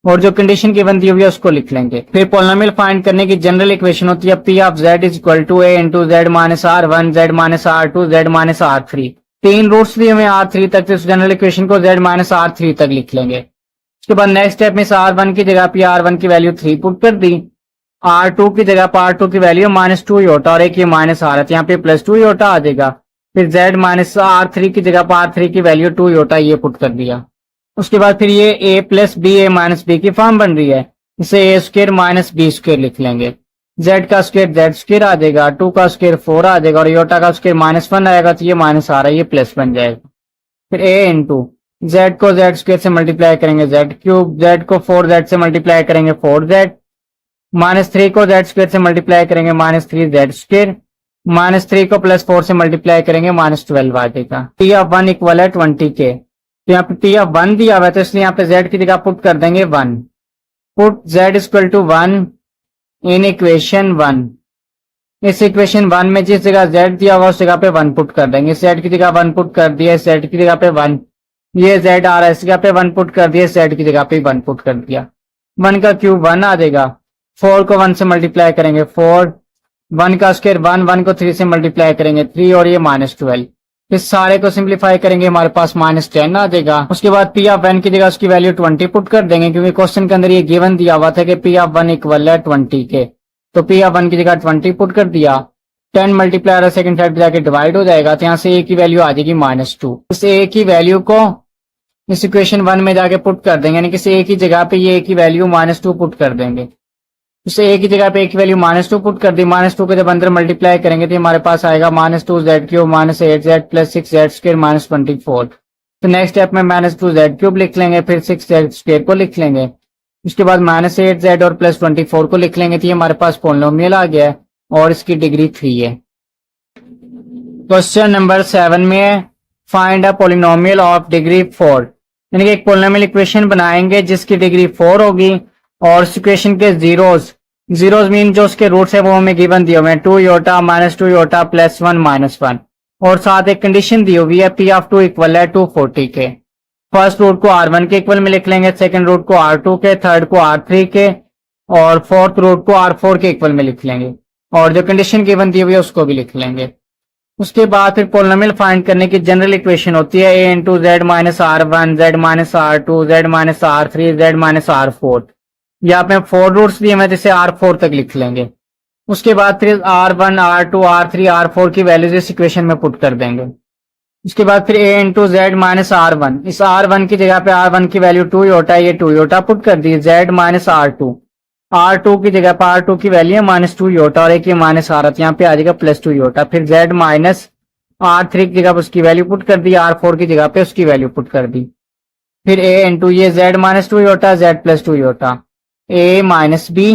और जो कंडीशन गिवन दी हुई है उसको लिख लेंगे। फिर पॉलिनोमियल फाइंड करने की जनरल इक्वेशन होती है P(z) = A × z -R1 z -R2 z -R3। 3 roots दिए हुए R3 तक, तो इस जनरल इक्वेशन को z -R3 तक लिख लेंगे। उसके बाद नेक्स्ट स्टेप में इस R1 की जगह पे R1 की वैल्यू 3 पुट कर दी, R2 की जगह पर R2 की वैल्यू -2 योटा, और एक ये माइनस आ रहा है यहाँ पे +2 योटा आ जाएगा। फिर z -R3 की जगह पर R3 की वैल्यू 2 योटा ये पुट कर दिया। उसके बाद फिर ये a + b a - b की फॉर्म बन रही है, इसे a² - b² लिख लेंगे, z का स्क्वायर z² आ जाएगा, 2 का स्क्वायर 4 आ जाएगा, और योटा का स्क्वायर -1 आएगा, तो ये माइनस आ रहा है ये प्लस बन जाएगा। फिर a × z को z² से मल्टीप्लाई करेंगे z³, z को 4z से मल्टीप्लाई करेंगे 4z, -3 को z² से मल्टीप्लाई करेंगे -3z², -3 को +4 से मल्टीप्लाई करेंगे -12 आ जाएगा। P(1) = 20 के। तो यहाँ पे P(1) दिया हुआ है तो इसलिए यहाँ पे z की जगह पुट कर देंगे 1। Put z = 1 in equation 1। इस इक्वेशन 1 में जिस जगह z दिया हुआ उस जगह पे 1 पुट कर देंगे, z की जगह 1 पुट कर दिया, z की जगह पे 1, ये z आ रहा है इस जगह पे 1 पुट कर दिया, z की जगह पे 1 पुट कर दिया। 1 का क्यूब 1 आ जाएगा, 4 को 1 से मल्टीप्लाई करेंगे 4, 1 का स्क्वायर 1 को 3 से मल्टीप्लाई करेंगे 3, और ये -12। इस सारे को सिंप्लीफाई करेंगे हमारे पास -10 आ जाएगा। उसके बाद P(1) की जगह उसकी वैल्यू 20 पुट कर देंगे, क्योंकि क्वेश्चन के अंदर ये गिवन दिया हुआ था कि P(1) = 20 के। तो P(1) की जगह 20 पुट कर दिया, 10 मल्टीप्लाई सेकंड साइड पे जाके डिवाइड हो जाएगा, तो यहाँ से a की वैल्यू आ जाएगी -2। इस a की वैल्यू को इस इक्वेशन 1 में जाके पुट कर देंगे, यानी कि a की जगह पे ये a की वैल्यू -2 पुट कर देंगे। इसे a की जगह पे a की वैल्यू -2 पुट कर दी, -2 को जब अंदर मल्टीप्लाई करेंगे तो हमारे पास आएगा -2z³ - 8z + 6z² - 24। तो नेक्स्ट स्टेप में -2z³ लिख लेंगे, फिर 6z² को लिख लेंगे, उसके बाद -8z और +24 को लिख लेंगे, तो ये हमारे पास पॉलिनोमियल आ गया है और इसकी डिग्री 3 है। क्वेश्चन नंबर 7 में find a polynomial of degree 4, यानी कि एक पॉलिनोमियल इक्वेशन बनाएंगे जिसकी डिग्री 4 होगी, और इस इक्वेशन के जीरोस मीन जो उसके रूट्स है वो हमें गिवन दिए हुए हैं 2 योटा -2 योटा +1 -1, और साथ एक कंडीशन दी हुई है P(2) = 240 के। फर्स्ट रूट को R1 के इक्वल में लिख लेंगे, सेकंड रूट को R2 के, थर्ड को R3 के, और फोर्थ रूट को R4 के इक्वल में लिख लेंगे। और जो कंडीशन गिवन दी हुई है उसको भी लिख लेंगे। उसके बाद फिर पोलिनोमियल फाइंड करने की जनरल इक्वेशन होती है a into z minus r one, z minus r two, z minus r three, z minus r four. यहाँ पे 4 रूट्स दिए हैं, जिसे R4 तक लिख लेंगे। उसके बाद फिर R1, R2, R3, R4 की वैल्यूज इस इक्वेशन में पुट कर देंगे। उसके बाद फिर a into z minus r one, इस R1 की जगह पे R1 की वैल्यू 2 योटा, ये 2 योटा पुट कर दी। जेड माइनस R2, R2 की जगह पे R2 की वैल्यू है -2 योटा और एक ये माइनस आ रहा था, यहाँ पे आ जाएगा +2 योटा। फिर जेड माइनस R3 की जगह पे उसकी वैल्यू पुट कर दी, R4 की जगह पे उसकी वैल्यू पुट कर दी। फिर a इंटू ये z-2 iota, z+2 iota, a minus b,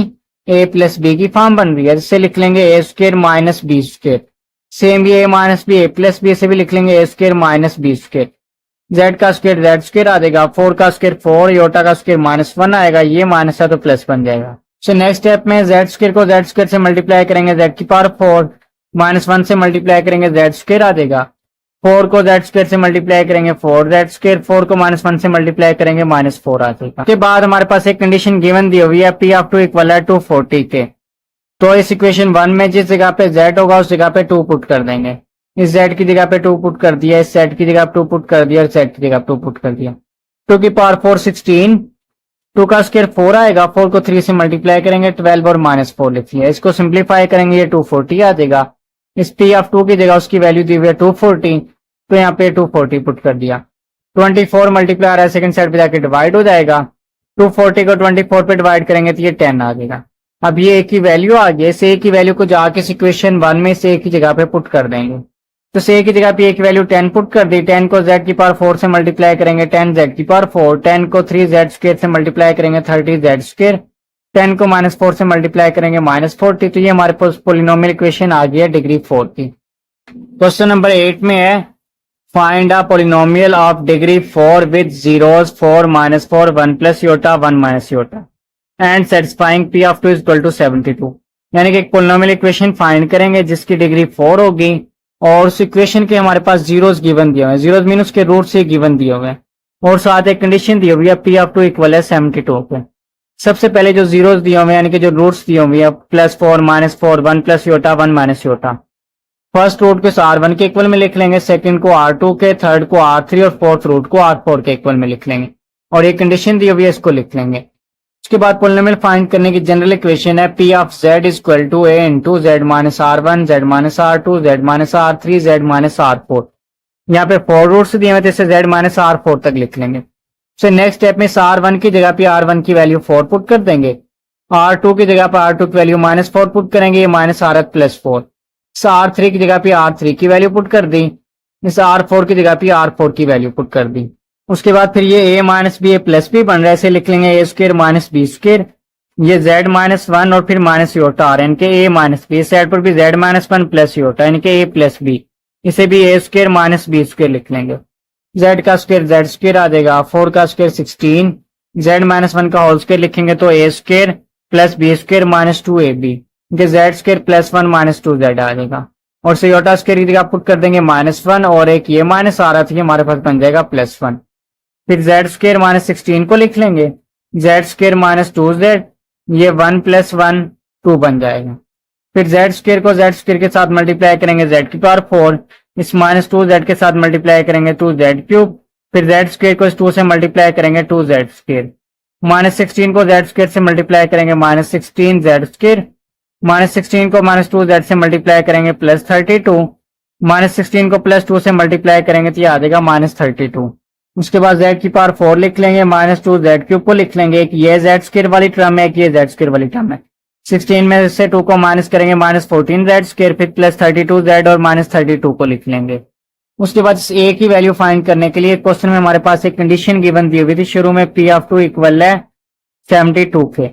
a plus b की फॉर्म बन रही है, जिससे लिख लेंगे a square minus b square. सेम ये a minus b, a plus b से भी लिख लेंगे a square minus b square. z का स्क्र z स्क्र आ जाएगा, 4 का स्क्र 4, योटा का स्क्र -1 आएगा, ये माइनस है तो प्लस बन जाएगा। सो नेक्स्ट स्टेप में z स्क्र को z स्क्र से मल्टीप्लाई करेंगे, z की पावर 4, -1 से मल्टीप्लाई करेंगे z स्क्र आ जाएगा। 4 को z स्क्र से मल्टीप्लाई करेंगे 4z स्क्र, 4 को -1 से मल्टीप्लाई करेंगे -4 आ जाएगा। उसके बाद हमारे पास एक कंडीशन गिवन दी हुई है p ऑफ 2 इक्वल है 240 के। तो इस इक्वेशन 1 में जिस जगह पे z होगा उस जगह पे 2 पुट कर देंगे। इस z की जगह पे 2 पुट कर दिया, इस z की जगह पे 2 पुट कर दिया और z की जगह पे 2 पुट कर दिया। 2 की पावर 4 16, 2 का स्क्र 4 आएगा, 4 को 3 से मल्टीप्लाई करेंगे 12 और -4 लिख लिया। इसको सिंप्लीफाई करेंगे, ये 240 आ जाएगा। इस p ऑफ 2 की जगह उसकी वैल्यू दी हुई है 240, तो यहाँ पे 240 पुट कर दिया। 24 मल्टीप्लाई आ रहा है, सेकंड साइड पे जाके डिवाइड हो जाएगा। 240 को 24 पे डिवाइड करेंगे तो ये 10 आ जाएगा। अब ये a की वैल्यू आ गई, इस a की वैल्यू को जाके इस इक्वेशन 1 में से a की जगह पे पुट कर देंगे। तो a की जगह पे a की वैल्यू 10 पुट कर दी। 10 को z की पावर 4 से मल्टीप्लाई करेंगे 10 z की पावर 4, 10 को 3z स्क्र से मल्टीप्लाई करेंगे 30z स्क्र, 10 को -4 से मल्टीप्लाई करेंगे -40। तो ये हमारे पास पोलिनोमियल इक्वेशन आ गई है डिग्री 4 की। क्वेश्चन नंबर 8 में है find a polynomial of degree 4 with zeros 4 -4 1 plus iota 1 minus iota and satisfying p of 2 is equal to 72। यानी कि एक पोलिनोमियल इक्वेशन फाइंड करेंगे जिसकी डिग्री 4 होगी और उस इक्वेशन के हमारे पास जीरोस गिवन दिए हुए हैं, जीरोस मीन उसके रूट से गिवन दिए हुए हैं और साथ एक कंडीशन दी हुई है p ऑफ 2 इक्वल है 72 पे। सबसे पहले जो जीरोस दिए हुए हैं यानी कि जो रूट्स दिए हुए हैं +4 -4 1 plus iota 1 minus iota, first root को R1 के इक्वल में लिख लेंगे, सेकंड को R2 के, थर्ड को R3 और फोर्थ रूट को R4 के इक्वल में लिख लेंगे और एक कंडीशन दी हुई है इसको लिख लेंगे। उसके बाद पोलिनोमियल फाइंड करने की जनरल इक्वेशन है p of z is equal to a into z minus R1, z minus R2, z minus R3, z minus R4। यहाँ पे 4 रूट्स दिए हुए थे, इसे z माइनस R4 तक लिख लेंगे। सो नेक्स्ट स्टेप में R1 की जगह पे R1 की वैल्यू 4 पुट कर देंगे, R2 की जगह पर R2 की वैल्यू -4 पुट करेंगे, ये माइनस आ रहा है +4। इस R3 की जगह पे R3 की वैल्यू पुट कर दी, इस R4 की जगह पे R4 की वैल्यू पुट कर दी। उसके बाद फिर ये a minus b, a plus b बन रहा है, इसे लिख लेंगे a square minus b square, ये z -1 और फिर माइनस योटा आ रहा है, इनके a माइनस बी, इस साइड पर भी z -1 प्लस योटा, इनके a प्लस बी, इसे भी a square minus b square लिख लेंगे। z का स्क्र z स्क्र आ जाएगा, 4 का स्क्र 16, z -1 का होल स्क्र लिखेंगे तो a square plus b square minus 2ab, z square +1 minus 2z आ जाएगा और से योटा स्क्र की जगह पुट कर देंगे -1 और एक ये माइनस आ रहा था, ये हमारे पास बन जाएगा +1। फिर z स्क्र -16 को लिख लेंगे, z स्क्र -2z, ये 1 + 1 2 बन जाएगा। फिर z स्क्र को z स्क्र के साथ मल्टीप्लाई करेंगे z की पावर 4, इस -2z के साथ मल्टीप्लाई करेंगे 2z क्यूब, फिर z स्क्र को इस 2 से मल्टीप्लाई करेंगे 2z स्क्र, -16 को z स्क्र से मल्टीप्लाई करेंगे -16z स्क्र, -16 को -2z से मल्टीप्लाई करेंगे +32, -16 को +2 से मल्टीप्लाई करेंगे तो ये आ जाएगा -32। उसके बाद z की पावर 4 लिख लेंगे, -2z क्यूब को लिख लेंगे, एक ये z स्क्र वाली टर्म है, एक ये z स्क्र वाली टर्म है। 16 में से 2 को माइनस करेंगे -14z स्क्र, फिर +32z और -32 को लिख लेंगे। उसके बाद इस a की वैल्यू फाइंड करने के लिए क्वेश्चन में हमारे पास एक कंडीशन गिवन दी हुई थी शुरू में, p ऑफ 2 इक्वल है 72 के।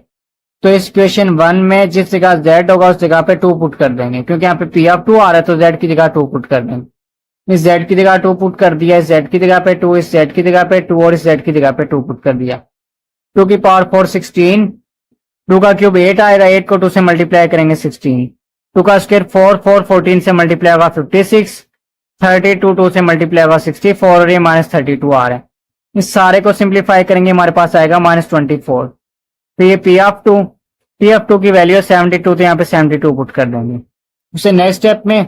तो इस इक्वेशन 1 में जिस जगह z होगा उस जगह पे 2 पुट कर देंगे, क्योंकि यहाँ पे p ऑफ 2 आ रहा है तो z की जगह 2 पुट कर देंगे। इस z की जगह 2 पुट कर दिया, इस z की जगह पे 2, इस z की जगह पे 2 और इस z की जगह पे 2 पुट कर दिया। 2 की पावर 4 16, 2 का क्यूब 8 आएगा, 8 को 2 से मल्टीप्लाई करेंगे 16, 2 का स्क्वायर 4, 4 14 से मल्टीप्लाई होगा 56, 32 2 से मल्टीप्लाई होगा 64 और ये -32 आ रहा है। इस सारे को सिंप्लीफाई करेंगे हमारे पास आएगा -24। तो ये p ऑफ 2 पी ऑफ 2 की वैल्यू है 72, तो यहाँ पे 72 पुट कर देंगे। उससे नेक्स्ट स्टेप में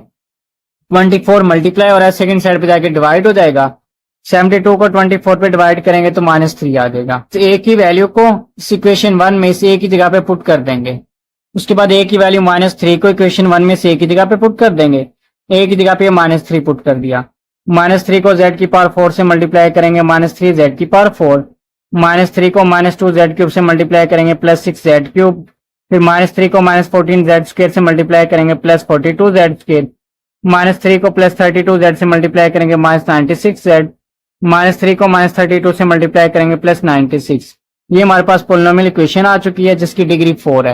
24 मल्टीप्लाई और सेकंड साइड पे जाके डिवाइड हो जाएगा। 72 को 24 पे डिवाइड करेंगे तो -3 आ जाएगा। तो ए की वैल्यू को इक्वेशन 1 में से ए की जगह पे पुट कर देंगे। उसके बाद ए की वैल्यू -3 को इक्वेशन 1 में से ए की जगह पे पुट कर देंगे। ए की जगह पे -3 पुट कर दिया। -3 को z की पावर 4 से मल्टीप्लाई करेंगे, -3 z की पावर 4। -3 को -2 z क्यूब से मल्टीप्लाई करेंगे, +6 z क्यूब। फिर -3 को -14 z स्क्वायर से मल्टीप्लाई करेंगे, +42 z स्क्वायर। -3 को +32 z से मल्टीप्लाई करेंगे, -96 z। -3 को -32 से मल्टीप्लाई करेंगे, +96। ये हमारे पास पोलिनोमियल इक्वेशन आ चुकी है जिसकी डिग्री 4 है।